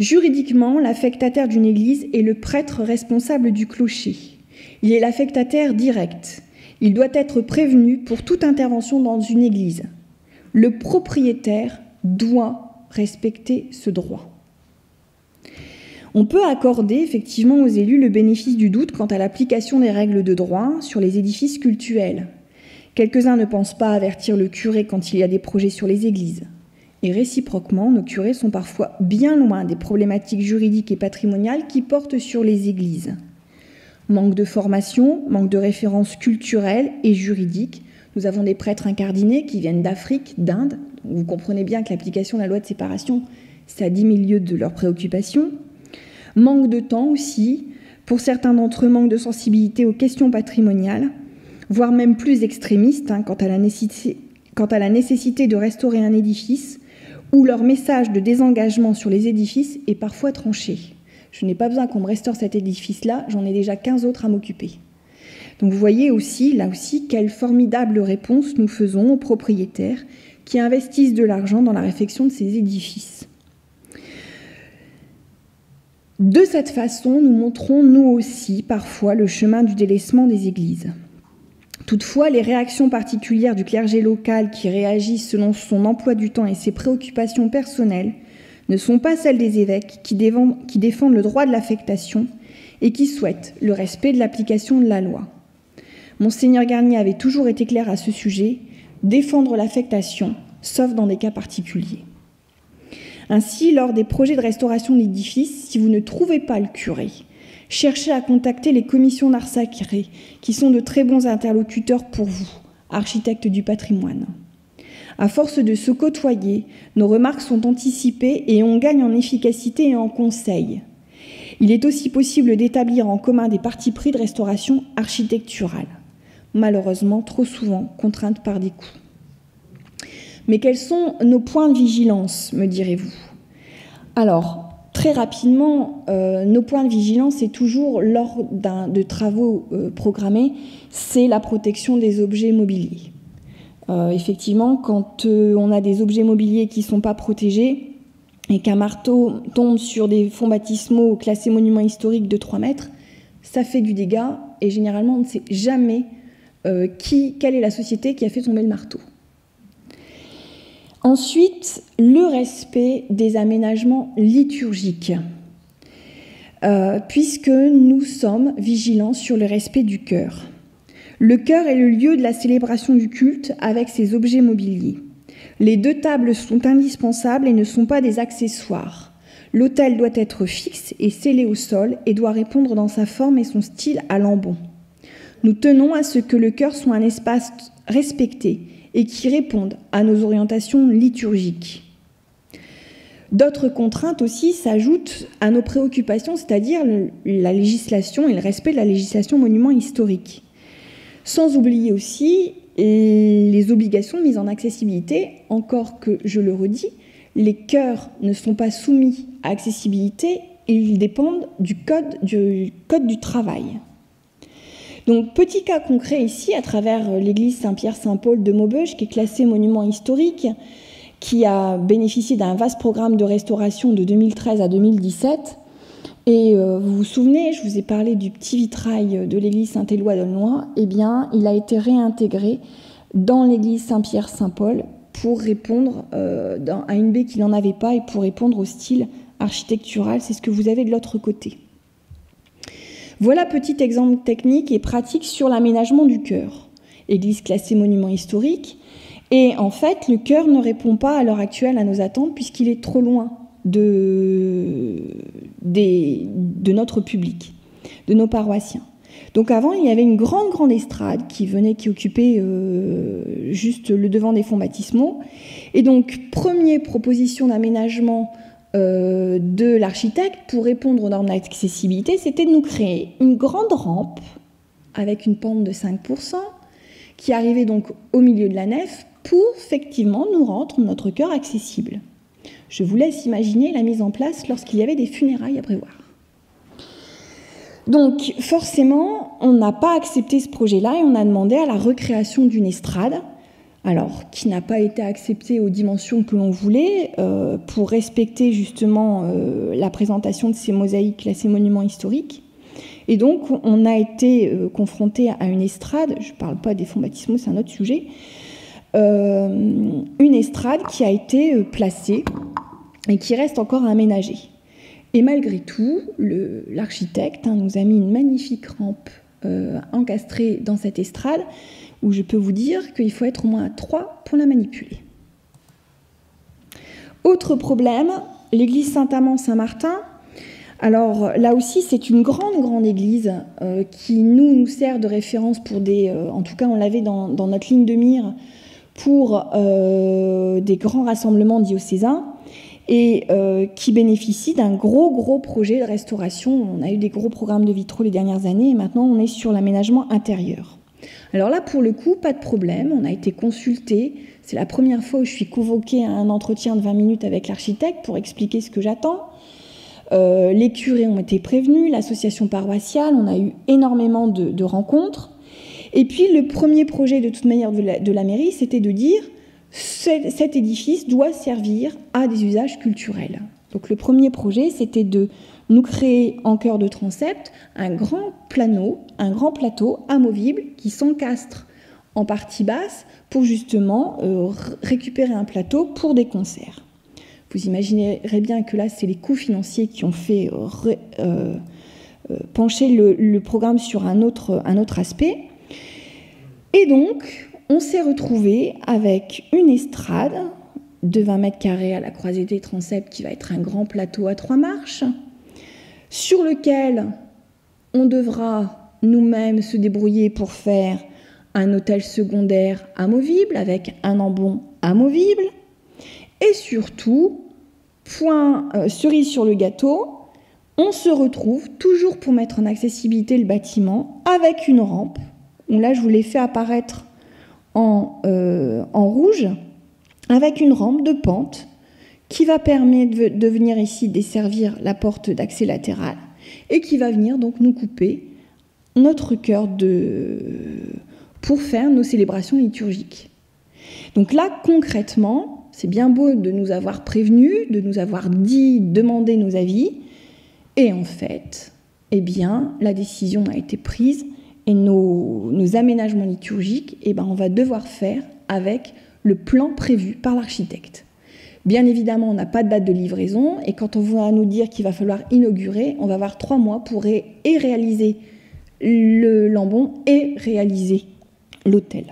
Juridiquement, l'affectataire d'une église est le prêtre responsable du clocher. Il est l'affectataire direct. Il doit être prévenu pour toute intervention dans une église. Le propriétaire doit respecter ce droit. On peut accorder effectivement aux élus le bénéfice du doute quant à l'application des règles de droit sur les édifices cultuels. Quelques-uns ne pensent pas avertir le curé quand il y a des projets sur les églises. Et réciproquement, nos curés sont parfois bien loin des problématiques juridiques et patrimoniales qui portent sur les églises. Manque de formation, manque de références culturelles et juridiques. Nous avons des prêtres incardinés qui viennent d'Afrique, d'Inde. Vous comprenez bien que l'application de la loi de séparation, c'est à 10 000 lieues de leurs préoccupations. Manque de temps aussi. Pour certains d'entre eux, manque de sensibilité aux questions patrimoniales, voire même plus extrémistes quant à la nécessité de restaurer un édifice, où leur message de désengagement sur les édifices est parfois tranché. Je n'ai pas besoin qu'on me restaure cet édifice-là, j'en ai déjà 15 autres à m'occuper. Donc vous voyez aussi, là aussi, quelle formidable réponse nous faisons aux propriétaires qui investissent de l'argent dans la réfection de ces édifices. De cette façon, nous montrons nous aussi parfois le chemin du délaissement des églises. Toutefois, les réactions particulières du clergé local qui réagit selon son emploi du temps et ses préoccupations personnelles ne sont pas celles des évêques qui défendent le droit de l'affectation et qui souhaitent le respect de l'application de la loi. Monseigneur Garnier avait toujours été clair à ce sujet, défendre l'affectation, sauf dans des cas particuliers. Ainsi, lors des projets de restauration d'édifices, si vous ne trouvez pas le curé, cherchez à contacter les commissions d'art sacré, qui sont de très bons interlocuteurs pour vous, architectes du patrimoine. À force de se côtoyer, nos remarques sont anticipées et on gagne en efficacité et en conseil. Il est aussi possible d'établir en commun des partis pris de restauration architecturale, malheureusement trop souvent contraintes par des coûts. Mais quels sont nos points de vigilance, me direz-vous? Alors, très rapidement, nos points de vigilance, c'est toujours lors de travaux programmés, c'est la protection des objets mobiliers. Effectivement, quand on a des objets mobiliers qui ne sont pas protégés et qu'un marteau tombe sur des fonds baptismaux classés monuments historiques de 3 mètres, ça fait du dégât et généralement on ne sait jamais quelle est la société qui a fait tomber le marteau. Ensuite, le respect des aménagements liturgiques, puisque nous sommes vigilants sur le respect du chœur. Le chœur est le lieu de la célébration du culte avec ses objets mobiliers. Les 2 tables sont indispensables et ne sont pas des accessoires. L'autel doit être fixe et scellé au sol et doit répondre dans sa forme et son style à l'ambon. Nous tenons à ce que le chœur soit un espace respecté et qui répondent à nos orientations liturgiques. D'autres contraintes aussi s'ajoutent à nos préoccupations, c'est-à-dire la législation et le respect de la législation monument historique. Sans oublier aussi les obligations de mise en accessibilité, encore que, je le redis, les chœurs ne sont pas soumis à accessibilité, ils dépendent du code du travail. Donc, petit cas concret ici, à travers l'église Saint-Pierre-Saint-Paul de Maubeuge, qui est classée monument historique, qui a bénéficié d'un vaste programme de restauration de 2013 à 2017. Et vous vous souvenez, je vous ai parlé du petit vitrail de l'église Saint-Éloi d'Aulnoy. Eh bien, il a été réintégré dans l'église Saint-Pierre-Saint-Paul pour répondre à une baie qui n'en avait pas et pour répondre au style architectural. C'est ce que vous avez de l'autre côté. Voilà petit exemple technique et pratique sur l'aménagement du chœur. Église classée monument historique. Et en fait, le chœur ne répond pas à l'heure actuelle à nos attentes puisqu'il est trop loin de notre public, de nos paroissiens. Donc avant, il y avait une grande estrade qui occupait juste le devant des fonts baptismaux. Et donc, première proposition d'aménagement de l'architecte pour répondre aux normes d'accessibilité, c'était de nous créer une grande rampe avec une pente de 5% qui arrivait donc au milieu de la nef pour effectivement nous rendre notre chœur accessible. Je vous laisse imaginer la mise en place lorsqu'il y avait des funérailles à prévoir. Donc forcément, on n'a pas accepté ce projet-là et on a demandé à la recréation d'une estrade, alors qui n'a pas été acceptée aux dimensions que l'on voulait, pour respecter justement la présentation de ces mosaïques classées monuments historiques. Et donc on a été confronté à une estrade, je ne parle pas des fonds baptismaux, c'est un autre sujet, une estrade qui a été placée et qui reste encore aménagée. Et malgré tout, l'architecte nous a mis une magnifique rampe encastrée dans cette estrade, où je peux vous dire qu'il faut être au moins à 3 pour la manipuler. Autre problème, l'église Saint-Amand-Saint-Martin. Alors là aussi, c'est une grande église qui nous sert de référence pour en tout cas on l'avait dans notre ligne de mire, pour des grands rassemblements diocésains et qui bénéficie d'un gros projet de restauration. On a eu des gros programmes de vitraux les dernières années et maintenant on est sur l'aménagement intérieur. Alors là, pour le coup, pas de problème, on a été consulté. C'est la première fois où je suis convoquée à un entretien de 20 minutes avec l'architecte pour expliquer ce que j'attends. Les curés ont été prévenus, l'association paroissiale, on a eu énormément de rencontres. Et puis le premier projet de toute manière de la mairie, c'était de dire cet édifice doit servir à des usages culturels. Donc le premier projet, c'était de nous créer en cœur de transept un grand plateau amovible qui s'encastre en partie basse pour justement récupérer un plateau pour des concerts. Vous imaginerez bien que là, c'est les coûts financiers qui ont fait pencher le programme sur un autre aspect. Et donc, on s'est retrouvé avec une estrade de 20 mètres carrés à la croisée des transepts qui va être un grand plateau à 3 marches, sur lequel on devra nous-mêmes se débrouiller pour faire un hôtel secondaire amovible avec un ambon amovible. Et surtout, cerise sur le gâteau, on se retrouve toujours pour mettre en accessibilité le bâtiment avec une rampe. Donc là, je vous l'ai fait apparaître en rouge, avec une rampe de pente qui va permettre de venir ici desservir la porte d'accès latérale et qui va venir donc nous couper notre cœur pour faire nos célébrations liturgiques. Donc là, concrètement, c'est bien beau de nous avoir prévenus, de nous avoir demandé nos avis, et en fait, eh bien, la décision a été prise et nos aménagements liturgiques, eh ben, on va devoir faire avec le plan prévu par l'architecte. Bien évidemment, on n'a pas de date de livraison, et quand on va nous dire qu'il va falloir inaugurer, on va avoir 3 mois pour réaliser l'ambon et réaliser l'hôtel.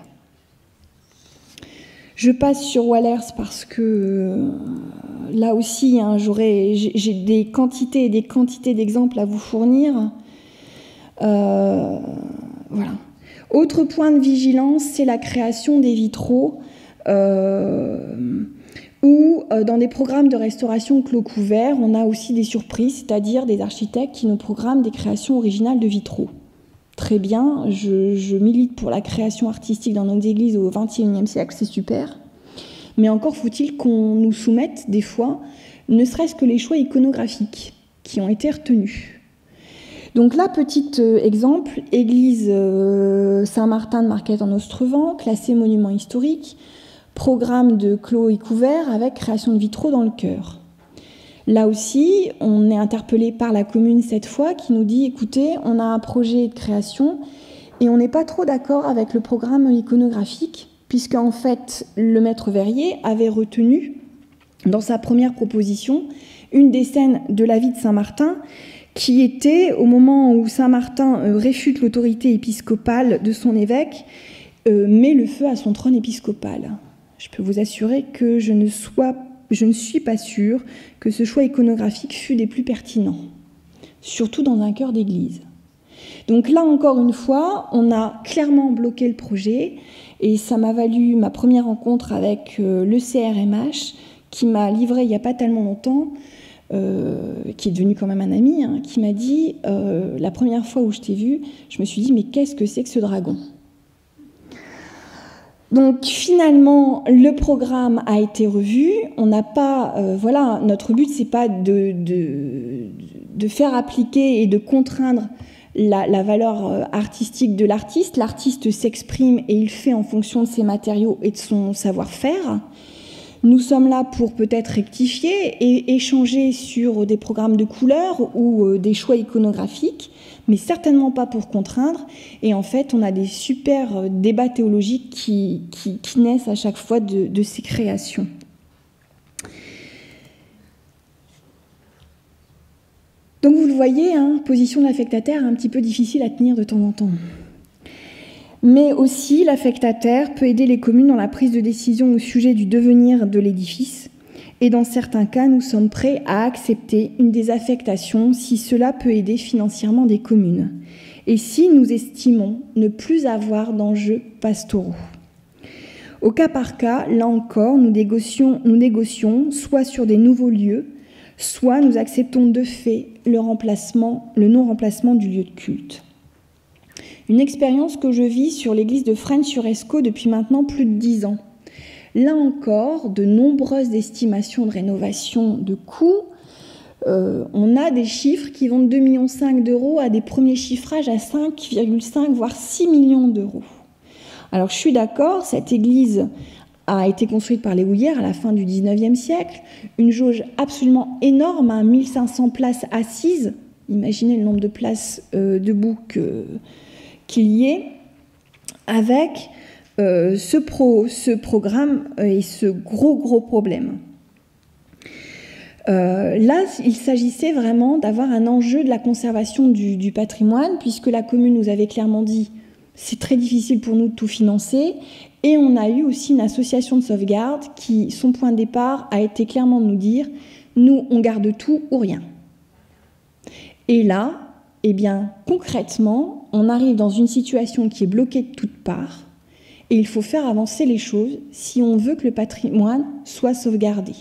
Je passe sur Wallers parce que là aussi, hein, j'ai des quantités et des quantités d'exemples à vous fournir. Voilà. Autre point de vigilance, c'est la création des vitraux ou dans des programmes de restauration clos couvert, on a aussi des surprises, c'est-à-dire des architectes qui nous programment des créations originales de vitraux. Très bien, je milite pour la création artistique dans nos églises au XXIe siècle, c'est super. Mais encore faut-il qu'on nous soumette des fois, ne serait-ce que les choix iconographiques qui ont été retenus. Donc là, petit exemple, église Saint-Martin de Marquette en Ostrevent, classée monument historique, programme de clos et couvert avec création de vitraux dans le chœur. Là aussi, on est interpellé par la commune cette fois qui nous dit « Écoutez, on a un projet de création et on n'est pas trop d'accord avec le programme iconographique puisque en fait, le maître verrier avait retenu dans sa première proposition une des scènes de la vie de Saint-Martin qui était, au moment où Saint-Martin réfute l'autorité épiscopale de son évêque, met le feu à son trône épiscopal. Je peux vous assurer que je ne suis pas sûre que ce choix iconographique fût des plus pertinents, surtout dans un chœur d'église. Donc là, encore une fois, on a clairement bloqué le projet et ça m'a valu ma première rencontre avec le CRMH qui m'a livré il n'y a pas tellement longtemps, qui est devenu quand même un ami, hein, qui m'a dit, la première fois où je t'ai vu, je me suis dit, mais qu'est-ce que c'est que ce dragon ? Donc finalement, le programme a été revu. On n'a pas, voilà, notre but c'est pas de faire appliquer et de contraindre la valeur artistique de l'artiste. L'artiste s'exprime et il fait en fonction de ses matériaux et de son savoir-faire. Nous sommes là pour peut-être rectifier et échanger sur des programmes de couleurs ou des choix iconographiques, mais certainement pas pour contraindre. Et en fait, on a des super débats théologiques qui naissent à chaque fois de ces créations. Donc vous le voyez, hein, position de l'affectataire un petit peu difficile à tenir de temps en temps. Mais aussi, l'affectataire peut aider les communes dans la prise de décision au sujet du devenir de l'édifice. Et dans certains cas, nous sommes prêts à accepter une désaffectation si cela peut aider financièrement des communes. Et si nous estimons ne plus avoir d'enjeux pastoraux. Au cas par cas, là encore, nous négocions soit sur des nouveaux lieux, soit nous acceptons de fait le non-remplacement du lieu de culte. Une expérience que je vis sur l'église de Fresnes-sur-Escaut depuis maintenant plus de 10 ans. Là encore, de nombreuses estimations de rénovation de coûts. On a des chiffres qui vont de 2,5 millions d'euros à des premiers chiffrages à 5,5 voire 6 millions d'euros. Alors je suis d'accord, cette église a été construite par les houillères à la fin du XIXe siècle, une jauge absolument énorme, 1500 places assises. Imaginez le nombre de places debout qu'il y ait, avec ce programme et ce gros problème. Là, il s'agissait vraiment d'avoir un enjeu de la conservation du patrimoine, puisque la commune nous avait clairement dit c'est très difficile pour nous de tout financer, et on a eu aussi une association de sauvegarde qui, son point de départ, a été clairement de nous dire nous, on garde tout ou rien. Et là, eh bien, concrètement, on arrive dans une situation qui est bloquée de toutes parts, et il faut faire avancer les choses si on veut que le patrimoine soit sauvegardé.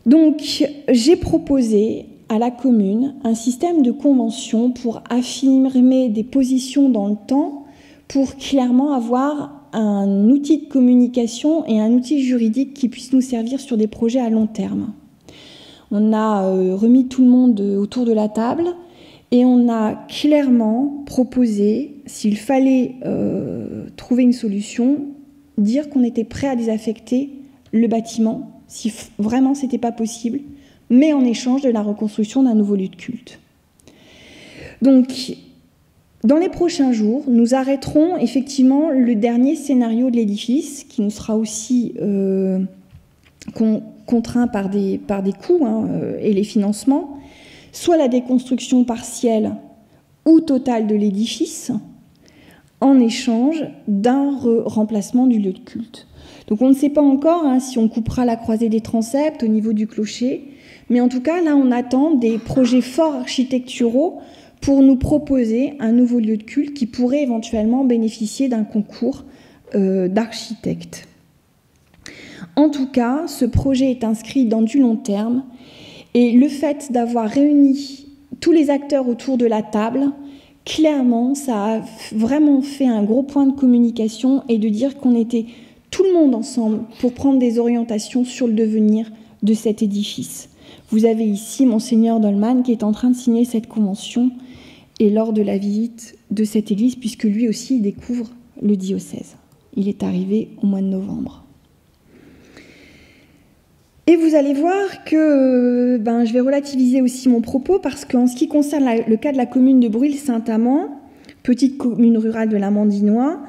Donc, j'ai proposé à la commune un système de convention pour affirmer des positions dans le temps, pour clairement avoir un outil de communication et un outil juridique qui puisse nous servir sur des projets à long terme. On a remis tout le monde autour de la table et on a clairement proposé, s'il fallait trouver une solution, dire qu'on était prêt à désaffecter le bâtiment si vraiment c'était pas possible, mais en échange de la reconstruction d'un nouveau lieu de culte. Donc, dans les prochains jours, nous arrêterons effectivement le dernier scénario de l'édifice, qui nous sera aussi contraint par des coûts et les financements, soit la déconstruction partielle ou totale de l'édifice, en échange d'un remplacement du lieu de culte. Donc on ne sait pas encore si on coupera la croisée des transepts au niveau du clocher, mais en tout cas là on attend des projets forts architecturaux pour nous proposer un nouveau lieu de culte qui pourrait éventuellement bénéficier d'un concours d'architectes. En tout cas, ce projet est inscrit dans du long terme et le fait d'avoir réuni tous les acteurs autour de la table, clairement, ça a vraiment fait un gros point de communication et de dire qu'on était tout le monde ensemble pour prendre des orientations sur le devenir de cet édifice. Vous avez ici Monseigneur Dolman qui est en train de signer cette convention et lors de la visite de cette église, puisque lui aussi il découvre le diocèse. Il est arrivé au mois de novembre. Et vous allez voir que je vais relativiser aussi mon propos parce qu'en ce qui concerne le cas de la commune de Bruil-Saint-Amand, petite commune rurale de l'Amandinois,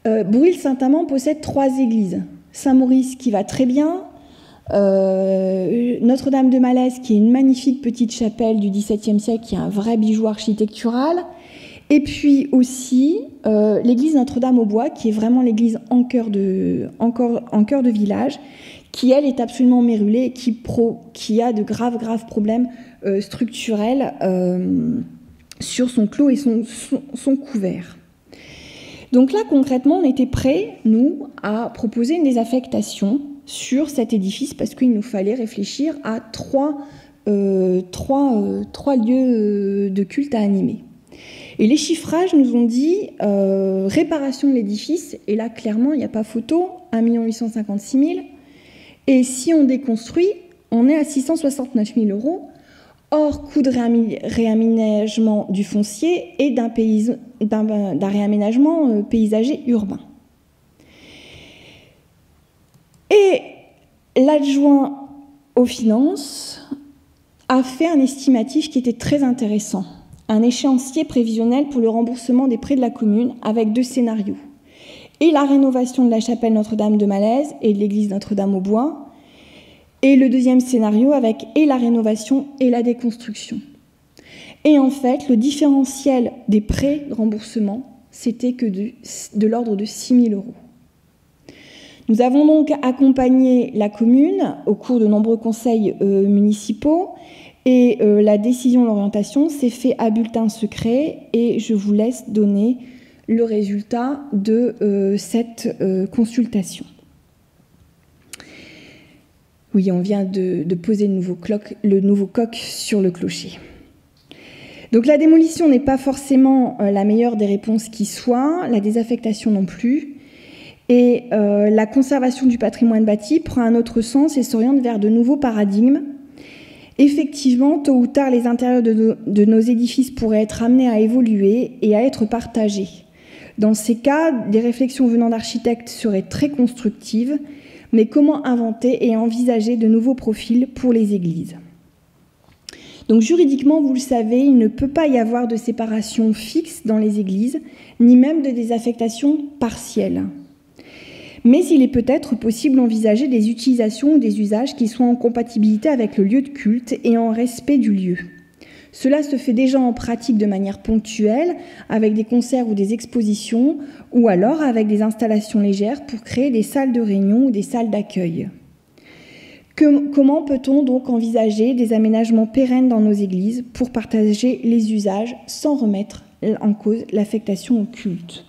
Bruil-Saint-Amand possède 3 églises. Saint-Maurice qui va très bien, Notre-Dame de Malaise qui est une magnifique petite chapelle du XVIIe siècle qui est un vrai bijou architectural, et puis aussi l'église Notre-Dame-au-Bois qui est vraiment l'église en cœur de village, qui elle est absolument mérulée et qui a de graves problèmes structurels sur son clos et son couvert. Donc là, concrètement, on était prêts, nous, à proposer une désaffectation sur cet édifice parce qu'il nous fallait réfléchir à trois lieux de culte à animer. Et les chiffrages nous ont dit réparation de l'édifice, et là, clairement, il n'y a pas photo, 1 856 000. Et si on déconstruit, on est à 669 000 €, hors coût de réaménagement du foncier et d'un réaménagement paysager urbain. Et l'adjoint aux finances a fait un estimatif qui était très intéressant, un échéancier prévisionnel pour le remboursement des prêts de la commune avec 2 scénarios. Et la rénovation de la chapelle Notre-Dame de Malaise et de l'église Notre-Dame-au-Bois, et le deuxième scénario avec et la rénovation et la déconstruction. Et en fait, le différentiel des prêts de remboursement, c'était que de l'ordre de 6 000 €. Nous avons donc accompagné la commune au cours de nombreux conseils municipaux et la décision d'orientation s'est faite à bulletin secret et je vous laisse donner le résultat de cette consultation. Oui, on vient de poser le nouveau coq sur le clocher. Donc la démolition n'est pas forcément la meilleure des réponses qui soit, la désaffectation non plus, et la conservation du patrimoine bâti prend un autre sens et s'oriente vers de nouveaux paradigmes. Effectivement, tôt ou tard, les intérieurs de nos édifices pourraient être amenés à évoluer et à être partagés. Dans ces cas, des réflexions venant d'architectes seraient très constructives, mais comment inventer et envisager de nouveaux profils pour les églises? Donc juridiquement, vous le savez, il ne peut pas y avoir de séparation fixe dans les églises, ni même de désaffectation partielle. Mais il est peut-être possible d'envisager des utilisations ou des usages qui soient en compatibilité avec le lieu de culte et en respect du lieu. Cela se fait déjà en pratique de manière ponctuelle, avec des concerts ou des expositions, ou alors avec des installations légères pour créer des salles de réunion ou des salles d'accueil. Comment peut-on donc envisager des aménagements pérennes dans nos églises pour partager les usages sans remettre en cause l'affectation au culte?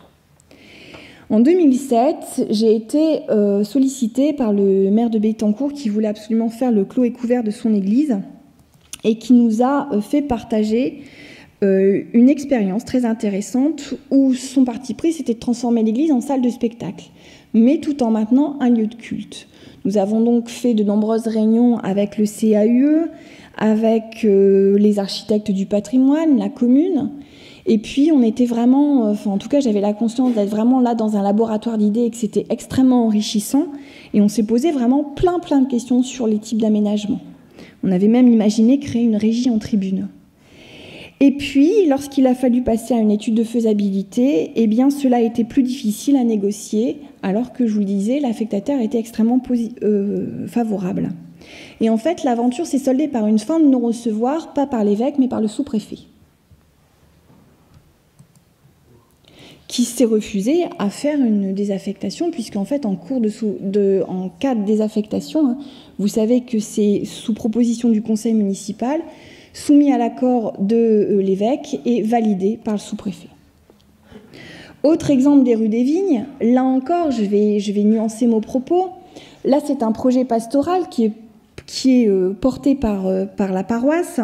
En 2007, j'ai été sollicitée par le maire de Bettencourt qui voulait absolument faire le clos et couvert de son église et qui nous a fait partager une expérience très intéressante où son parti pris, c'était de transformer l'église en salle de spectacle, mais tout en maintenant un lieu de culte. Nous avons donc fait de nombreuses réunions avec le CAUE, avec les architectes du patrimoine, la commune. Et puis, on était vraiment, en tout cas, j'avais la conscience d'être vraiment là dans un laboratoire d'idées et que c'était extrêmement enrichissant. Et on s'est posé vraiment plein de questions sur les types d'aménagement. On avait même imaginé créer une régie en tribune. Et puis, lorsqu'il a fallu passer à une étude de faisabilité, eh bien, cela a été plus difficile à négocier, alors que, je vous le disais, l'affectataire était extrêmement favorable. Et en fait, l'aventure s'est soldée par une fin de non-recevoir, pas par l'évêque, mais par le sous-préfet, qui s'est refusé à faire une désaffectation, puisqu'en fait, en cas de désaffectation, vous savez que c'est sous proposition du conseil municipal, soumis à l'accord de l'évêque et validé par le sous-préfet. Autre exemple des rues des Vignes, là encore, je vais nuancer mon propos. Là, c'est un projet pastoral qui est porté par la paroisse.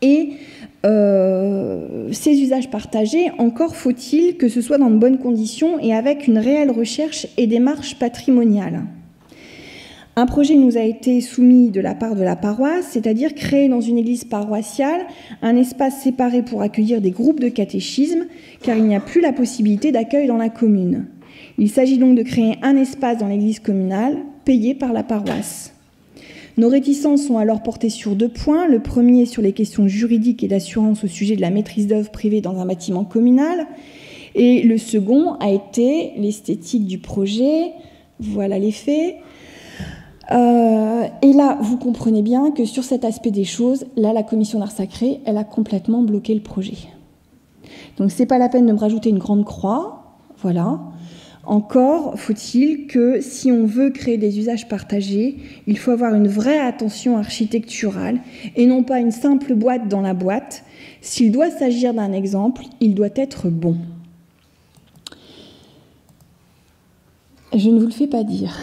Et ces usages partagés, encore faut-il que ce soit dans de bonnes conditions et avec une réelle recherche et démarche patrimoniale. Un projet nous a été soumis de la part de la paroisse, c'est-à-dire créer dans une église paroissiale un espace séparé pour accueillir des groupes de catéchisme, car il n'y a plus la possibilité d'accueil dans la commune. Il s'agit donc de créer un espace dans l'église communale, payé par la paroisse. Nos réticences sont alors portées sur 2 points. Le premier sur les questions juridiques et d'assurance au sujet de la maîtrise d'œuvre privée dans un bâtiment communal. Et le second a été l'esthétique du projet. Voilà les faits. Et là, vous comprenez bien que sur cet aspect des choses, là, la commission d'art sacré, elle a complètement bloqué le projet. Donc, c'est pas la peine de me rajouter une grande croix. Voilà. Encore faut-il que si on veut créer des usages partagés, il faut avoir une vraie attention architecturale et non pas une simple boîte dans la boîte. S'il doit s'agir d'un exemple, il doit être bon. Je ne vous le fais pas dire.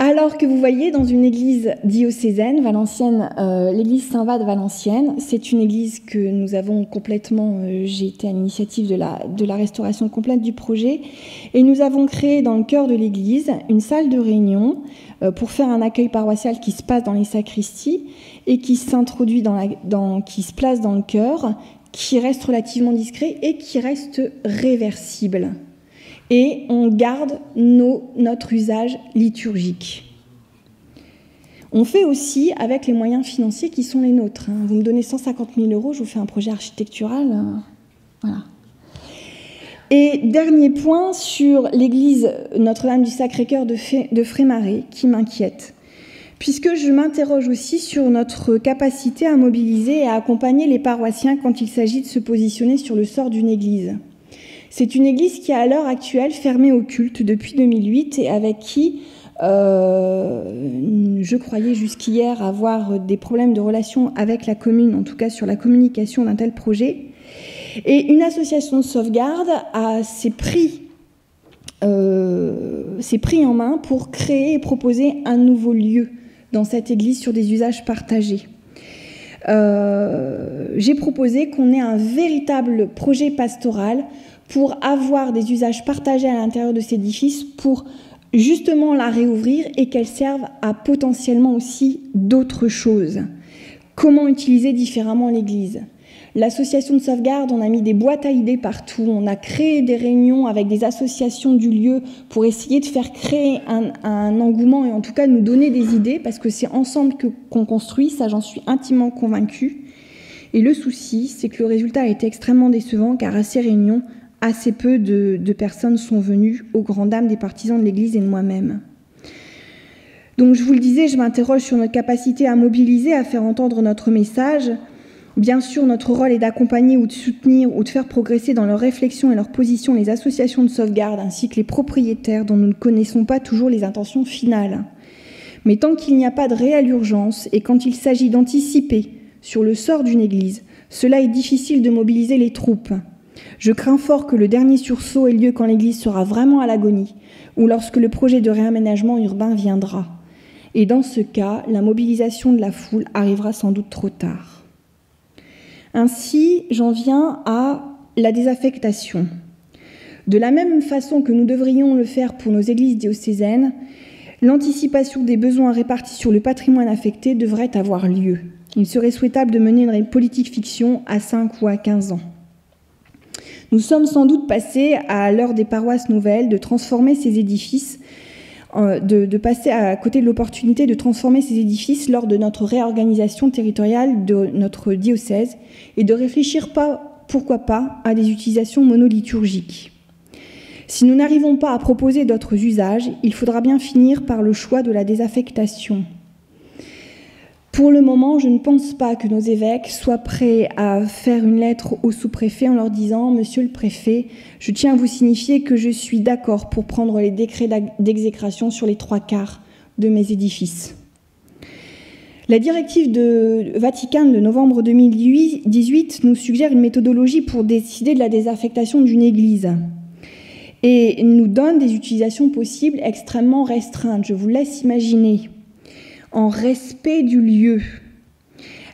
Alors que vous voyez dans une église diocésaine, Valenciennes, l'église Saint-Va de Valenciennes, c'est une église que nous avons complètement, j'ai été à l'initiative de la restauration complète du projet, et nous avons créé dans le cœur de l'église une salle de réunion pour faire un accueil paroissial qui se passe dans les sacristies et qui s'introduit qui se place dans le chœur, qui reste relativement discret et qui reste réversible. Et on garde notre usage liturgique. On fait aussi avec les moyens financiers qui sont les nôtres. Vous me donnez 150 000 €, je vous fais un projet architectural. Voilà. Et dernier point sur l'église Notre-Dame du Sacré-Cœur de Frémaré qui m'inquiète, puisque je m'interroge aussi sur notre capacité à mobiliser et à accompagner les paroissiens quand il s'agit de se positionner sur le sort d'une église. C'est une église qui est à l'heure actuelle fermée au culte depuis 2008 et avec qui je croyais jusqu'hier avoir des problèmes de relation avec la commune, en tout cas sur la communication d'un tel projet. Et une association de sauvegarde s'est pris en main pour créer et proposer un nouveau lieu dans cette église sur des usages partagés. J'ai proposé qu'on ait un véritable projet pastoral pour avoir des usages partagés à l'intérieur de cet édifice, pour justement la réouvrir et qu'elle serve à potentiellement aussi d'autres choses. Comment utiliser différemment l'église ? L'association de sauvegarde, on a mis des boîtes à idées partout, on a créé des réunions avec des associations du lieu pour essayer de faire créer un engouement et en tout cas nous donner des idées, parce que c'est ensemble qu'on construit, ça j'en suis intimement convaincue. Et le souci, c'est que le résultat a été extrêmement décevant, car à ces réunions, assez peu de personnes sont venues, au grand dam des partisans de l'Église et de moi-même. Donc je vous le disais, je m'interroge sur notre capacité à mobiliser, à faire entendre notre message. Bien sûr, notre rôle est d'accompagner ou de soutenir ou de faire progresser dans leur réflexion et leur position les associations de sauvegarde ainsi que les propriétaires dont nous ne connaissons pas toujours les intentions finales. Mais tant qu'il n'y a pas de réelle urgence et quand il s'agit d'anticiper sur le sort d'une église, cela est difficile de mobiliser les troupes. Je crains fort que le dernier sursaut ait lieu quand l'église sera vraiment à l'agonie ou lorsque le projet de réaménagement urbain viendra. Et dans ce cas, la mobilisation de la foule arrivera sans doute trop tard. Ainsi, j'en viens à la désaffectation. De la même façon que nous devrions le faire pour nos églises diocésaines, l'anticipation des besoins répartis sur le patrimoine affecté devrait avoir lieu. Il serait souhaitable de mener une politique fiction à 5 ou à 15 ans. Nous sommes sans doute passés à l'heure des paroisses nouvelles de transformer ces édifices, de passer à côté de l'opportunité de transformer ces édifices lors de notre réorganisation territoriale de notre diocèse et de réfléchir pourquoi pas, à des utilisations monoliturgiques. Si nous n'arrivons pas à proposer d'autres usages, il faudra bien finir par le choix de la désaffectation. Pour le moment, je ne pense pas que nos évêques soient prêts à faire une lettre au sous-préfet en leur disant « Monsieur le préfet, je tiens à vous signifier que je suis d'accord pour prendre les décrets d'exécration sur les 3/4 de mes édifices ». La directive de Vatican de novembre 2018 nous suggère une méthodologie pour décider de la désaffectation d'une église et nous donne des utilisations possibles extrêmement restreintes. Je vous laisse imaginer. En respect du lieu.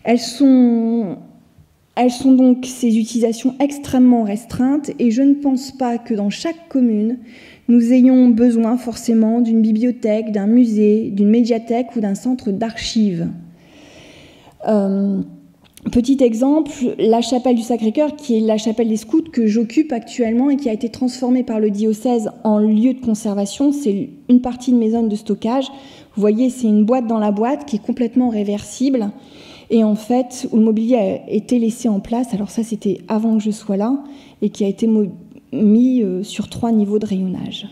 Elles sont donc ces utilisations extrêmement restreintes et je ne pense pas que dans chaque commune, nous ayons besoin forcément d'une bibliothèque, d'un musée, d'une médiathèque ou d'un centre d'archives. Petit exemple, la chapelle du Sacré-Cœur, qui est la chapelle des scouts que j'occupe actuellement et qui a été transformée par le diocèse en lieu de conservation, c'est une partie de mes zones de stockage. Vous voyez, c'est une boîte dans la boîte qui est complètement réversible et en fait, où le mobilier a été laissé en place, alors ça c'était avant que je sois là, et qui a été mis sur 3 niveaux de rayonnage.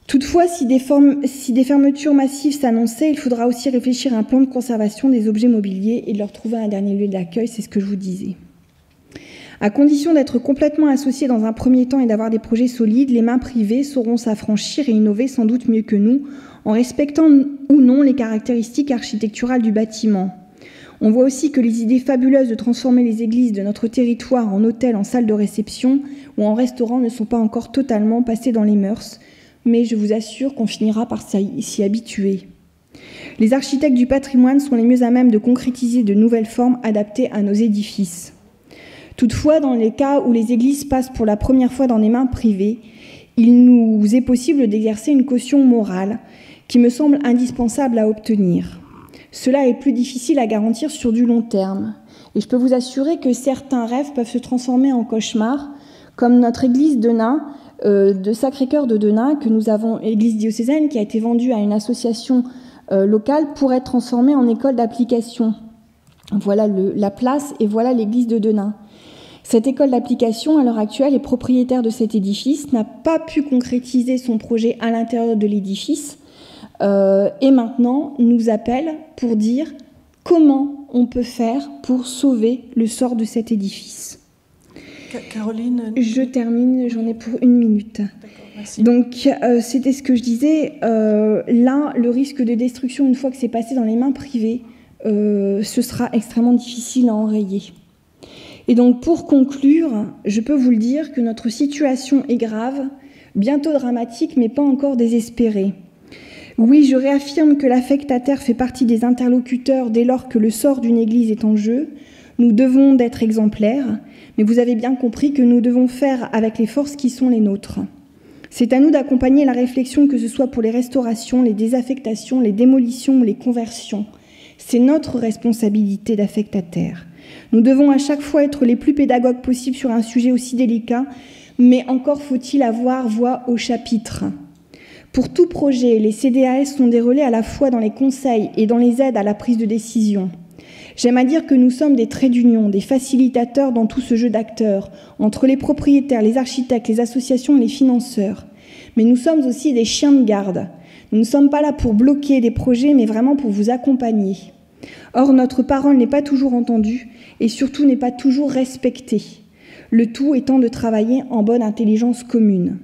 Toutefois, si des fermetures massives s'annonçaient, il faudra aussi réfléchir à un plan de conservation des objets mobiliers et de leur trouver un dernier lieu d'accueil, c'est ce que je vous disais. À condition d'être complètement associés dans un premier temps et d'avoir des projets solides, les mains privées sauront s'affranchir et innover sans doute mieux que nous, en respectant ou non les caractéristiques architecturales du bâtiment. On voit aussi que les idées fabuleuses de transformer les églises de notre territoire en hôtels, en salles de réception ou en restaurants ne sont pas encore totalement passées dans les mœurs, mais je vous assure qu'on finira par s'y habituer. Les architectes du patrimoine sont les mieux à même de concrétiser de nouvelles formes adaptées à nos édifices. Toutefois, dans les cas où les églises passent pour la première fois dans des mains privées, il nous est possible d'exercer une caution morale qui me semble indispensable à obtenir. Cela est plus difficile à garantir sur du long terme. Et je peux vous assurer que certains rêves peuvent se transformer en cauchemars, comme notre église de Nain, de Sacré-Cœur de Denain, que nous avons, église diocésaine, qui a été vendue à une association locale pour être transformée en école d'application. Voilà la place et voilà l'église de Denain. Cette école d'application, à l'heure actuelle, est propriétaire de cet édifice, n'a pas pu concrétiser son projet à l'intérieur de l'édifice et maintenant nous appelle pour dire comment on peut faire pour sauver le sort de cet édifice. Caroline, je termine, j'en ai pour 1 minute. Merci. Donc c'était ce que je disais, là le risque de destruction une fois que c'est passé dans les mains privées, ce sera extrêmement difficile à enrayer. Et donc pour conclure, je peux vous le dire que notre situation est grave, bientôt dramatique mais pas encore désespérée. Oui, je réaffirme que l'affectataire fait partie des interlocuteurs dès lors que le sort d'une église est en jeu. Nous devons d'être exemplaires, mais vous avez bien compris que nous devons faire avec les forces qui sont les nôtres. C'est à nous d'accompagner la réflexion, que ce soit pour les restaurations, les désaffectations, les démolitions ou les conversions. C'est notre responsabilité d'affectataire. Nous devons à chaque fois être les plus pédagogues possibles sur un sujet aussi délicat, mais encore faut-il avoir voix au chapitre. Pour tout projet, les CDAS sont des relais à la fois dans les conseils et dans les aides à la prise de décision. J'aime à dire que nous sommes des traits d'union, des facilitateurs dans tout ce jeu d'acteurs, entre les propriétaires, les architectes, les associations et les financeurs. Mais nous sommes aussi des chiens de garde. Nous ne sommes pas là pour bloquer des projets, mais vraiment pour vous accompagner. Or, notre parole n'est pas toujours entendue et surtout n'est pas toujours respectée. Le tout étant de travailler en bonne intelligence commune.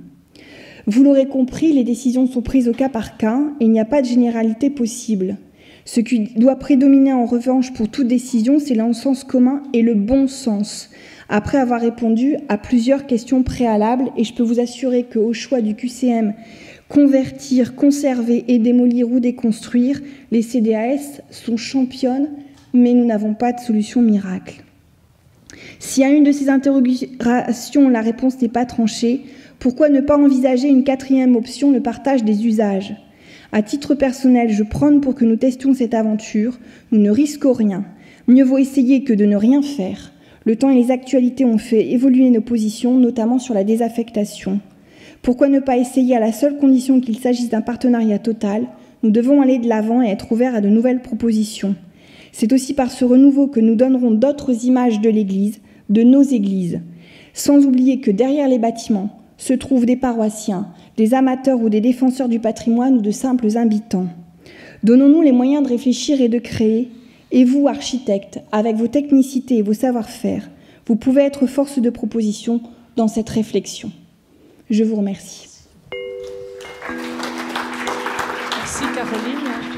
Vous l'aurez compris, les décisions sont prises au cas par cas et il n'y a pas de généralité possible. Ce qui doit prédominer en revanche pour toute décision, c'est le sens commun et le bon sens, après avoir répondu à plusieurs questions préalables. Et je peux vous assurer qu'au choix du QCM, convertir, conserver et démolir ou déconstruire, les CDAS sont championnes, mais nous n'avons pas de solution miracle. Si à une de ces interrogations, la réponse n'est pas tranchée, pourquoi ne pas envisager une quatrième option, le partage des usages ? À titre personnel, je prône pour que nous testions cette aventure. Nous ne risquons rien. Mieux vaut essayer que de ne rien faire. Le temps et les actualités ont fait évoluer nos positions, notamment sur la désaffectation. Pourquoi ne pas essayer à la seule condition qu'il s'agisse d'un partenariat total ? Nous devons aller de l'avant et être ouverts à de nouvelles propositions. C'est aussi par ce renouveau que nous donnerons d'autres images de l'Église, de nos églises. Sans oublier que derrière les bâtiments se trouvent des paroissiens, des amateurs ou des défenseurs du patrimoine ou de simples habitants. Donnons-nous les moyens de réfléchir et de créer. Et vous, architectes, avec vos technicités et vos savoir-faire, vous pouvez être force de proposition dans cette réflexion. Je vous remercie. Merci Caroline.